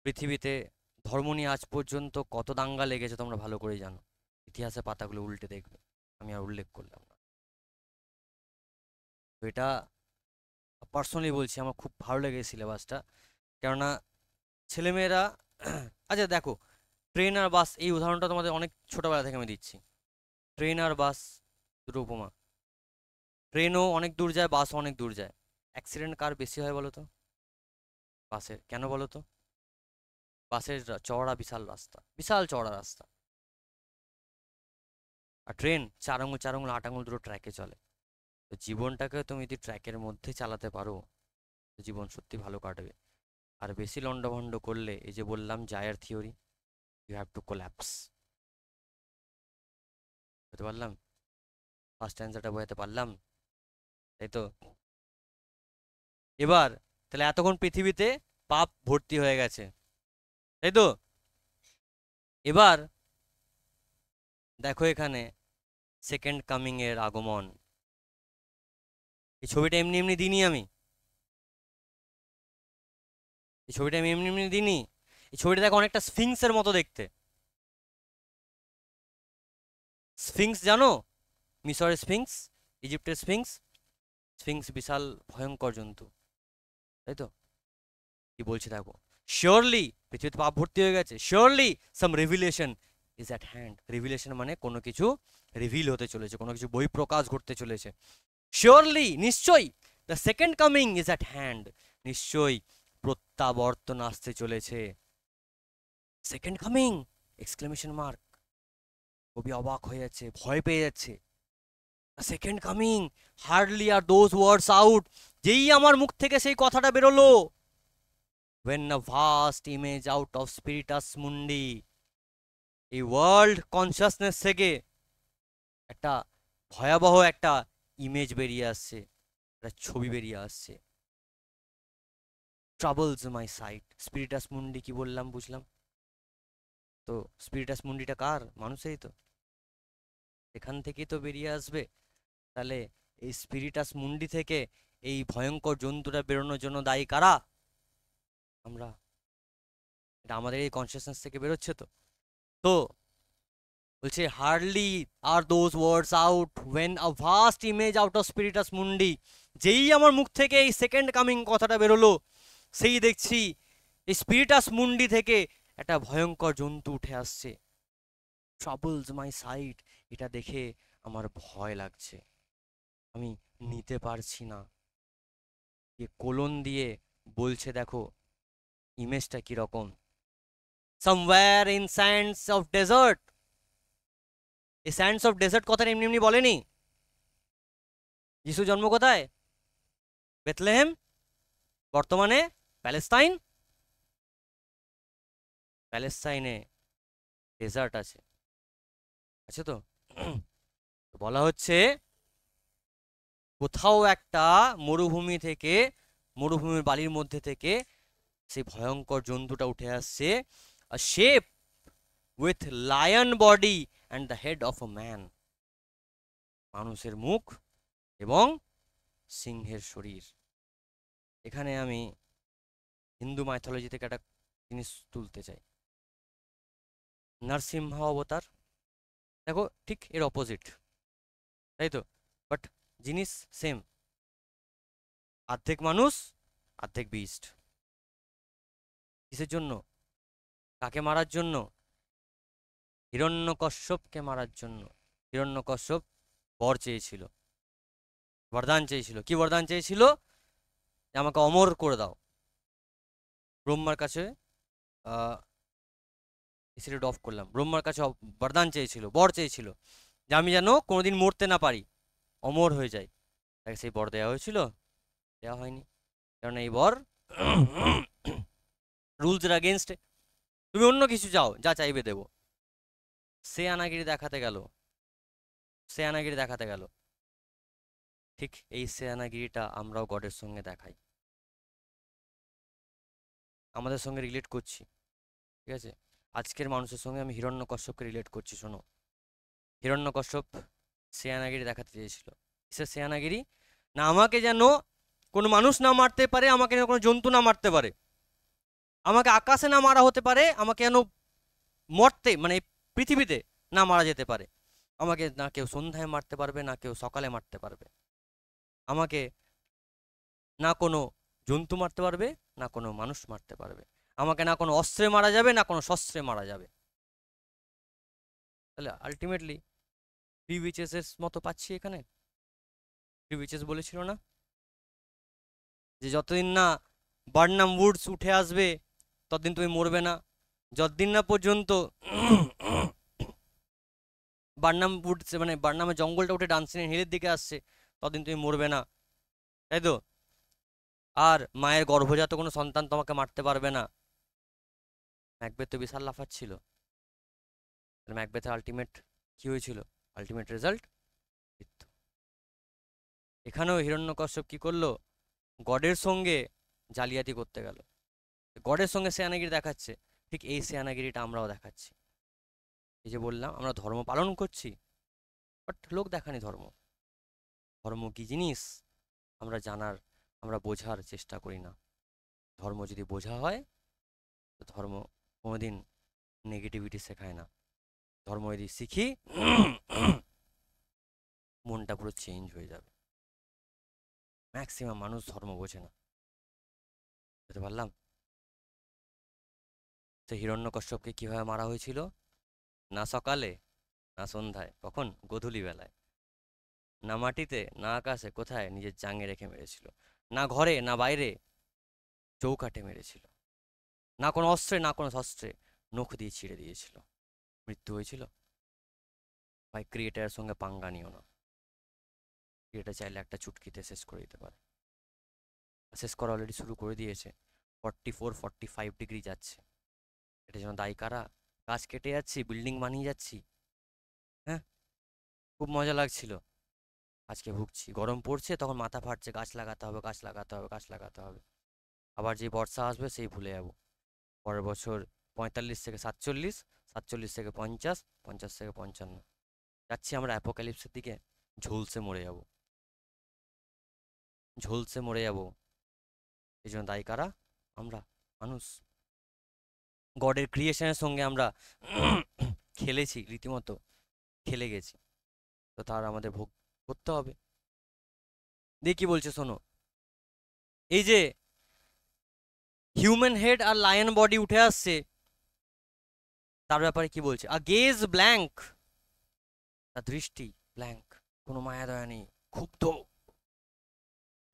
পৃথিবীতে ধর্ম নিয়ে আজ পর্যন্ত কত দাঙ্গা লেগেছে তোমরা ভালো করেই জানো, ইতিহাসের পাতাগুলো উল্টে দেখবে, আমি আর উল্লেখ করলাম না। তো এটা পার্সোনালি বলছি, আমার খুব ভালো লেগেছে সিলেবাসটা, কেননা ছেলেমেয়েরা আচ্ছা দেখো, ট্রেন আর বাস এই উদাহরণটা তোমাদের অনেক ছোটবেলা থেকে আমি দিচ্ছি। ট্রেন আর বাস দুটো উপমা। ট্রেনও অনেক দূর যায়, বাসও অনেক দূর যায়, অ্যাক্সিডেন্ট কার বেশি হয় বলো তো? বাসের। কেন বলো তো? বাসের চওড়া বিশাল রাস্তা, বিশাল চওড়া রাস্তা। আর ট্রেন 4 আঙুল 4 আঙুল 8 আঙুল দুটো ট্র্যাকে চলে। তো জীবনটাকে তুমি যদি ট্র্যাকের মধ্যে চালাতে পারো, তো জীবন সত্যি ভালো কাটবে। আর বেশি লন্ডভন্ড করলে, এই যে বললাম gyre theory, you have to collapse. বুঝতে পারলাম? ফার্স্ট অ্যান্সারটা বোঝাতে পারলাম, তাই তো? এবার তাহলে এতক্ষণ পৃথিবীতে পাপ ভর্তি হয়ে গেছে, তাই তো? এবার দেখো এখানে সেকেন্ড কামিং এর আগমন। এই ছবিটা এমনি এমনি দিইনি আমি, এই ছবিটা আমি এমনি এমনি দিইনি। এই ছবিটা দেখো অনেকটা স্ফিংসের মতো দেখতে। স্ফিংস জানো? মিশরের স্ফিংস, ইজিপ্টের স্ফিংস। স্ফিংস বিশাল ভয়ঙ্কর জন্তু, তাই তো? কি বলছি দেখো, শিওরলি পৃথিবীতে পাপ ভর্তি হয়ে গেছে, surely some revelation is at hand. Revelation মানে কোনো কিছু রিভিল হতে চলেছে, কোনো কিছু বহিঃপ্রকাশ ঘটতে চলেছে। শিওরলি, নিশ্চয়ই, the second coming is at hand, নিশ্চয়ই প্রত্যাবর্তন আসতে চলেছে। Second coming! Exclamation mark. কবি অবাক হয়ে যাচ্ছে, ভয় পেয়ে যাচ্ছে। Second coming, hardly are those words out, যেই আমার মুখ থেকে সেই কথাটা বেরোলো, when a vast image out of spiritus mundi, এই ওয়ার্ল্ড কনসাসনেস থেকে একটা ভয়াবহ একটা ইমেজ বেরিয়ে আসছে, একটা ছবি বেরিয়ে আসছে। ট্রাবলস মাই সাইট। স্পিরিটাস মুন্ডি কি বললাম বুঝলাম তো? স্পিরিটাস মুন্ডিটা কার? মানুষেরই তো, এখান থেকেই তো বেরিয়ে আসবে। তাহলে এই স্পিরিটাস মুন্ডি থেকে এই ভয়ঙ্কর জন্তুটা বেরোনোর জন্য দায়ী কারা? আমরা। এটা আমাদের এই কনসিয়াসনেস থেকে বেরোচ্ছে তো। তো বলছে hardly are those words out when a vast image out of Spiritus Mundi, যেই আমার মুখ থেকে এই সেকেন্ড কামিং কথাটা বেরোলো, সেই দেখছি এই স্পিরিটাস মুন্ডি থেকে একটা ভয়ঙ্কর জন্তু উঠে আসছে। ট্রাবলস মাই সাইট, এটা দেখে আমার ভয় লাগছে, আমি নিতে পারছি না। এ কোলন দিয়ে বলছে দেখো ইমেজটা কিরকম। Somewhere in sands of desert. এই স্যান্ডস অফ ডেজার্ট কথাটা এমনি এমনি বলেনি। যিশু জন্ম কোথায়? বেথলেহেম, বর্তমানে প্যালেস্তাইন। প্যালেস্তাইনে ডেজার্ট আছে, আছে তো? তো বলা হচ্ছে কোথাও একটা মরুভূমি থেকে, মরুভূমির বালির মধ্যে থেকে সেই ভয়ঙ্কর জন্তুটা উঠে আসছে, a shape with lion body and the head of a man. মানুষের মুখ এবং সিংহের শরীর। এখানে আমি হিন্দু মাইথোলজি থেকে একটা জিনিস তুলতে চাই। নরসিংহ অবতার, দেখো ঠিক এর অপোজিট, তাই তো? বাট জিনিস সেম, অর্ধেক মানুষ অর্ধেক বিস্ট। কিসের জন্য? কাকে মারার জন্য? হিরণ্যকশ্যপকে মারার জন্য। হিরণ্যকশ্যপ বর চেয়েছিল, বরদান চেয়েছিল। কি বরদান চেয়েছিল? যে আমাকে অমর করে দাও। ব্রহ্মার কাছে এসিড অফ করলাম, ব্রহ্মার কাছে বরদান চেয়েছিল, বর চেয়েছিল, যে আমি যেন কোনোদিন মরতে না পারি, অমর হয়ে যায়। তাকে সেই বর দেওয়া হয়েছিল? দেওয়া হয়নি, কারণ এই বর রুলস এর আগেনস্টে। তুমি অন্য কিছু চাও, যা চাইবে দেবো। সে আনাগিরি দেখাতে গেল, সে আনাগিরি দেখাতে গেল। ঠিক এই সে আনাগিরিটা আমরাও গডের সঙ্গে দেখাই, আমাদের সঙ্গে রিলেট করছি। ঠিক আছে, আজকের মানুষের সঙ্গে আমি হিরণ্যকশ্যপকে রিলেট করছি, শোনো। হিরণ্যকশ্যপ সেয়ানাগিরি দেখাতে চেয়েছিল। কিসের সেয়ানাগিরি? না আমাকে যেন কোনো মানুষ না মারতে পারে, আমাকে যেন কোনো জন্তু না মারতে পারে, আমাকে আকাশে না মারা হতে পারে, আমাকে যেন মরতে মানে পৃথিবীতে না মারা যেতে পারে, আমাকে না কেউ সন্ধ্যায় মারতে পারবে, না কেউ সকালে মারতে পারবে, আমাকে না কোনো জন্তু মারতে পারবে, না কোনো মানুষ মারতে পারবে, আমাকে না কোনো অস্ত্রে মারা যাবে, না কোনো শস্ত্রে মারা যাবে। তাহলে আলটিমেটলি থ্রি উইচেসের মতো পাচ্ছি এখানে। থ্রি উইচেস বলেছিল না যে যতদিন না বার্নাম উডস উঠে আসবে ততদিন তুমি মরবে না, যতদিন না পর্যন্ত বার্নাম উডস মানে বার্নামের জঙ্গলটা উঠে ডান্সিং হিলের দিকে আসছে ততদিন তুমি মরবে না, তাই তো? আর মায়ের গর্ভজাত কোনো সন্তান তোমাকে মারতে পারবে না। ম্যাকবেথ তো বিশাল লাফাচ্ছিল। ম্যাকবেথের আলটিমেট কি হয়েছিল? আলটিমেট রেজাল্ট মৃত্যু। এখানেও হিরণ্যকশ্যপ কি করলো? গডের সঙ্গে জালিয়াতি করতে গেল, গডের সঙ্গে সেয়ানাগিরি দেখাচ্ছে। ঠিক এই সেয়ানাগিরিটা আমরাও দেখাচ্ছি। এই যে বললাম আমরা ধর্ম পালন করছি, বাট লোক দেখানি ধর্ম। ধর্ম কি জিনিস আমরা জানার, আমরা বোঝার চেষ্টা করি না। ধর্ম যদি বোঝা হয় তো ধর্ম কোনোদিন নেগেটিভিটি শেখায় না। ধর্ম যদি শিখি মনটা পুরো চেঞ্জ হয়ে যাবে। ম্যাক্সিমাম মানুষ ধর্ম বোঝে না, বুঝতে পারলাম? তো হিরণ্যকশ্যপকে কিভাবে মারা হয়েছিল? না সকালে, না সন্ধ্যায়, কখন? গোধূলি বেলায়। না মাটিতে, না আকাশে, কোথায়? নিজের জাঙে রেখে মেরেছিল। না ঘরে, না বাইরে, চৌকাঠে মেরেছিল। না কোনো অস্ত্রে, না কোনো শস্ত্রে, নখ দিয়ে ছিঁড়ে দিয়েছিল। মৃত্যু হয়েছিল। ভাই ক্রিয়েটারের সঙ্গে পাঙ্গা নিও না। ক্রিয়েটার চাইলে একটা চুটকিতে শেষ করে দিতে পারে, শেষ করা অলরেডি শুরু করে দিয়েছে। 44-45 ডিগ্রি যাচ্ছে। এটা যেন দায়ী কারা? গাছ কেটে যাচ্ছি, বিল্ডিং বানিয়ে যাচ্ছি, হ্যাঁ, খুব মজা লাগছিল। আজকে ভুগছি। গরম পড়ছে তখন মাথা ফাটছে, গাছ লাগাতে হবে, গাছ লাগাতে হবে, গাছ লাগাতে হবে। আবার যে বর্ষা আসবে সেই ভুলে যাবো। পরের বছর 45 থেকে 47, 47 থেকে 50, 50 থেকে 55, যাচ্ছি আমরা অ্যাপোক্যালিপসের দিকে। ঝলসে মরে যাব, ঝলসে মরে যাব। এই জন্য দায়ী কারা? আমরা মানুষ। গডের ক্রিয়েশনের সঙ্গে আমরা খেলেছি, রীতিমতো খেলে গেছি, তো তার আমাদের ভোগ করতে হবে। দিয়ে কি বলছে শোনো, এই যে হিউম্যান হেড আর লায়ন বডি উঠে আসছে তার ব্যাপারে কি বলছে? আ গেজ ব্ল্যাঙ্ক, তার দৃষ্টি ব্ল্যাঙ্ক, কোনো মায়া দয়া নেই, ক্ষুব্ধ,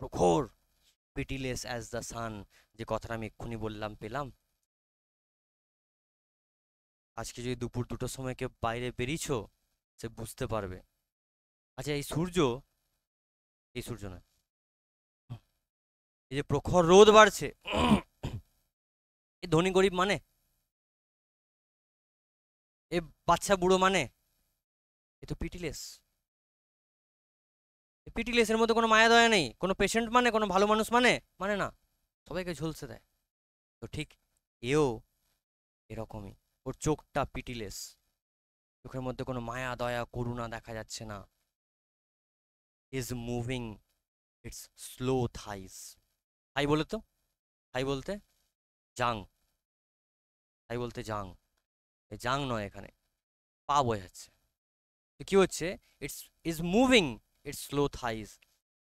প্রখর, পিটিলেস অ্যাজ দ্য সান, যে কথাটা আমি এক্ষুনি বললাম পেলাম। আজকে যদি দুপুর 2টোর সময় কেউ বাইরে বেরিয়েছ সে বুঝতে পারবে। আচ্ছা এই সূর্য, এই সূর্য নয়, এই যে প্রখর রোদ বাড়ছে, এই ধনী গরিব মানে, এ বাচ্চা বুড়ো মানে, এ তো পিটিলেস। পিটিলেস এর মধ্যে কোনো মায়া দয়া নেই, কোনো পেশেন্ট মানে, কোনো ভালো মানুষ মানে, মানে না, সবাইকে ঝলসে দেয়। তো ঠিক এও এরকমই, ওর চোখটা পিটিলেস, চোখের মধ্যে কোনো মায়া দয়া করুণা দেখা যাচ্ছে না। Is moving its slow thighs. Thigh বলে তো, থাই বলতে জাং, থাই বলতে জাং, এই জাং নয় এখানে, পা বোঝাচ্ছে। তো কি হচ্ছে? Its is moving its slow thighs,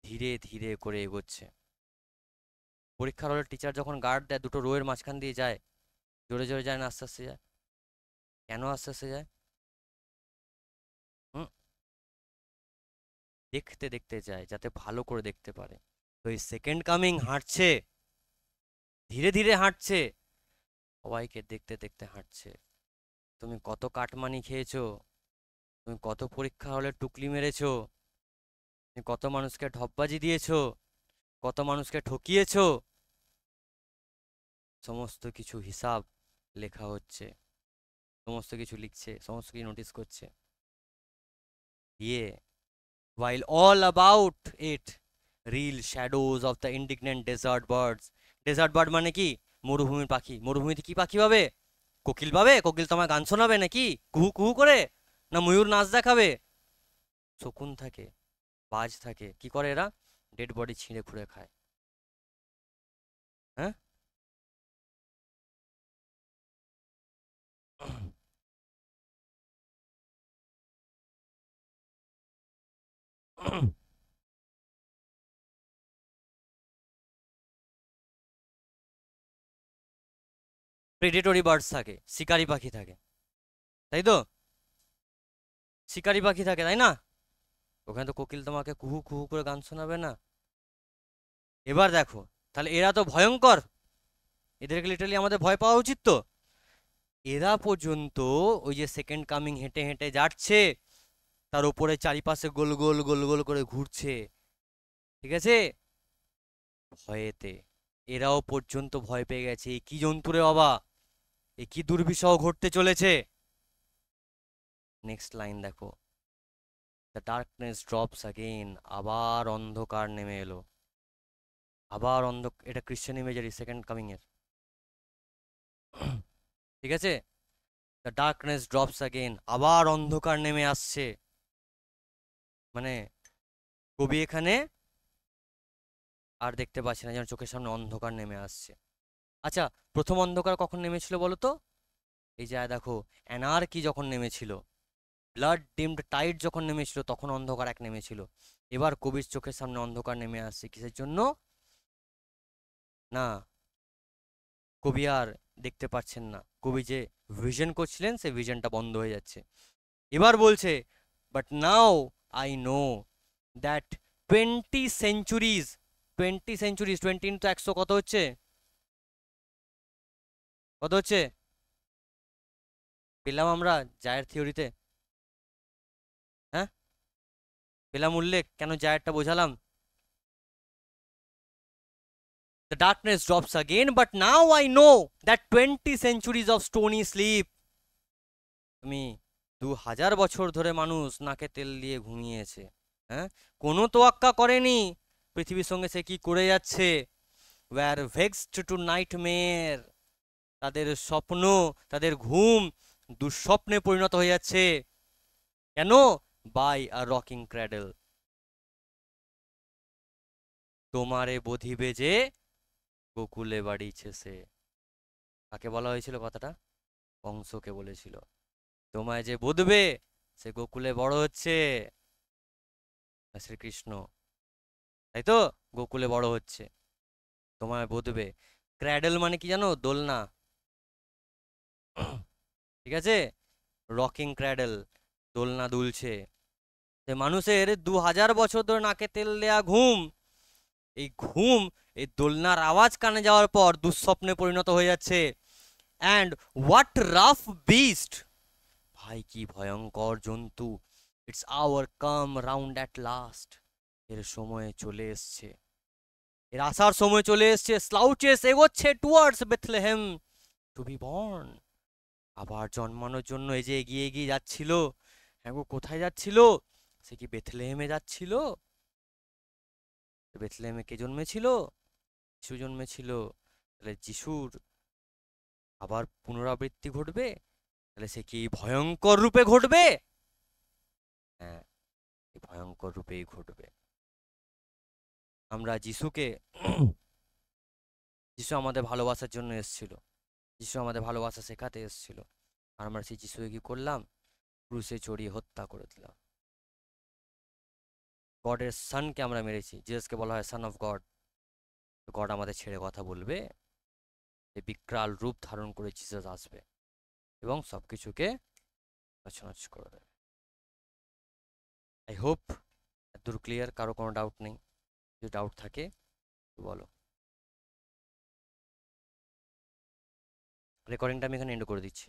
ধীরে ধীরে করে এগোচ্ছে। পরীক্ষার হলে টিচার যখন গার্ড দেয় দুটো রোয়ের মাঝখান দিয়ে যায়, জোরে জোরে যায় না আস্তে আস্তে যায়? কেন আস্তে আস্তে যায়? হুম, দেখতে দেখতে যায় যাতে ভালো করে দেখতে পারে। তো এই সেকেন্ড কামিং হাঁটছে, ধীরে ধীরে হাঁটছে, সবাইকে দেখতে দেখতে হাঁটছে। তুমি কত কাটমানি খেয়েছো, তুমি কত পরীক্ষা হলে টুকলি মেরেছো, তুমি কত মানুষকে ঢপবাজি দিয়েছো, কত মানুষকে ঠকিয়েছো, সমস্ত কিছু হিসাব লেখা হচ্ছে, সমস্ত কিছু লিখছে, সমস্ত কিছু নোটিস করছে। ইয়ে while all about it real shadows of the indignant desert birds. desert bird মানে কি? মরুভূমির পাখি। মরুভূমিতে কি পাখি পাবে? কোকিল পাবে? কোকিল তোমার গান শোনাবে নাকি কুহু কুহু করে? না ময়ূর নাচ দেখাবে? শকুন থাকে, বাজ থাকে, কি করে এরা? ডেড বডি ছিঁড়ে খুঁড়ে খায়। হ্যাঁ? প্রেডেটরি বার্ডস থাকে, শিকারি পাখি থাকে, তাই তো? শিকারি পাখি থাকে, তাই না? ওখানে তো কোকিল তোমাকে কুহু কুহু করে গান শোনাবে না। এবার দেখো, তাহলে এরা তো ভয়ঙ্কর, এদেরকে লিটারালি আমাদের ভয় পাওয়া উচিত তো। এরা পর্যন্ত ওই যে সেকেন্ড কামিং হেঁটে হেঁটে যাচ্ছে, তার উপরে চারিপাশে গোল গোল গোল গোল করে ঘুরছে, ঠিক আছে, ভয়েতে এরাও পর্যন্ত ভয় পেয়ে গেছে। এ কি জন্তু রে বাবা, এ কি দুর্বিষহ ঘটতে চলেছে। নেক্সট লাইন দেখো, দ্য ডার্কনেস ড্রপস অ্যাগেন, আবার অন্ধকার নেমে এলো, আবার এটা ক্রিশ্চিয়ান ইমেজারি সেকেন্ড কামিং এর, ঠিক আছে। দ্য ডার্কনেস ড্রপস অ্যাগেন, আবার অন্ধকার নেমে আসছে, মানে কবি এখানে আর দেখতে পাচ্ছে না, যেন চোখের সামনে অন্ধকার নেমে আসছে। আচ্ছা, প্রথম অন্ধকার কখন নেমেছিল বলো তো? এই যে দেখো, অ্যানার্কি যখন নেমেছিল, ব্লাড ডিমড টাইড যখন নেমেছিল, তখন অন্ধকার এক নেমেছিল। এবার কবির চোখের সামনে অন্ধকার নেমে আসছে, কিসের জন্য? না, কবি আর দেখতে পাচ্ছেন না, কবি যে ভিশন করছিলেন সেই ভিশনটা বন্ধ হয়ে যাচ্ছে। এবার বলছে, but now I know that 20 centuries, 20 centuries, 20 into 100 কত হচ্ছে? কত হচ্ছে পেলাম আমরা জায়ের থিওরিতে? হ্যাঁ, পেলাম উল্লেখ, কেন জায়েরটা বোঝালাম? The darkness drops again, but now I know that 20 centuries of stony sleep. তুমি 2000 বছর ধরে মানুষ নাকে তেল দিয়ে ঘুমিয়েছে, হ্যাঁ, কোনো তোয়াক্কা করেনি পৃথিবীর সঙ্গে সে কি করে যাচ্ছে। ওয়্যার ভেক্সড টু নাইটমেয়ার, তাদের স্বপ্ন, তাদের ঘুম দুঃস্বপ্নে পরিণত হয়ে যাচ্ছে। কেন? বাই আ রকিং ক্র্যাডল, তোমারে বধিবে যে গোকুলে বাড়িছে সে। কাকে বলা হয়েছিল কথাটা? কংসকে বলেছিল, তোমায় যে বধবে সে গোকুলে বড় হচ্ছে। শ্রীকৃষ্ণ, তাই তো, গোকুলে বড় হচ্ছে, তোমায় বধবে। ক্র্যাডল মানে কি জানো? দোলনা, ঠিক আছে, রকিং ক্র্যাডল, দোলনা দুলছে। মানুষের 2000 বছর ধরে নাকে তেল দেয়া ঘুম, এই ঘুম, এই দোলনার আওয়াজ কানে যাওয়ার পর দুঃস্বপ্নে পরিণত হয়ে যাচ্ছে। অ্যান্ড হোয়াট রাফ বিস্ট, ভাই কি ভয়ঙ্কর জন্তু। Its hour come round at last, এর সময় চলে এসছে, এর আসার সময় চলে এসছে। স্লাউচেস এগোচ্ছে towards Bethlehem to be born, আবার জন্মানোর জন্য এই যে এগিয়ে এগিয়ে যাচ্ছিল। হ্যাঁ গো, কোথায় যাচ্ছিল? সে কি বেথলেহেমে যাচ্ছিল? বেথলেহেমে কে জন্মেছিল? যিশু জন্মেছিল। তাহলে যিশুর আবার পুনরাবৃত্তি ঘটবে, তাহলে সে কি ভয়ঙ্কর রূপে ঘটবে? হ্যাঁ, এই ভয়ঙ্কর রূপেই ঘটবে। আমরা যিশুকে যিশু আমাদের ভালোবাসার জন্য এসেছিল, যিশু আমাদের ভালোবাসা শেখাতে এসেছিল, আর আমরা সেই যিশুকে কি করলাম? ক্রুশে চড়িয়ে হত্যা করে দিলাম। গডের সানকে আমরা মেরেছি, জিসাসকে বলা হয় সান অফ গড। গড আমাদের ছেড়ে কথা বলবে? যে বিকরাল রূপ ধারণ করে জিসাস আসবে এবং সবকিছুকে নচনচ করে দেবে। আই হোপ এতদূর ক্লিয়ার, কারো কোনো ডাউট নেই? যদি ডাউট থাকে বলো। রেকর্ডিংটা আমি এখানে এন্ড করে দিচ্ছি।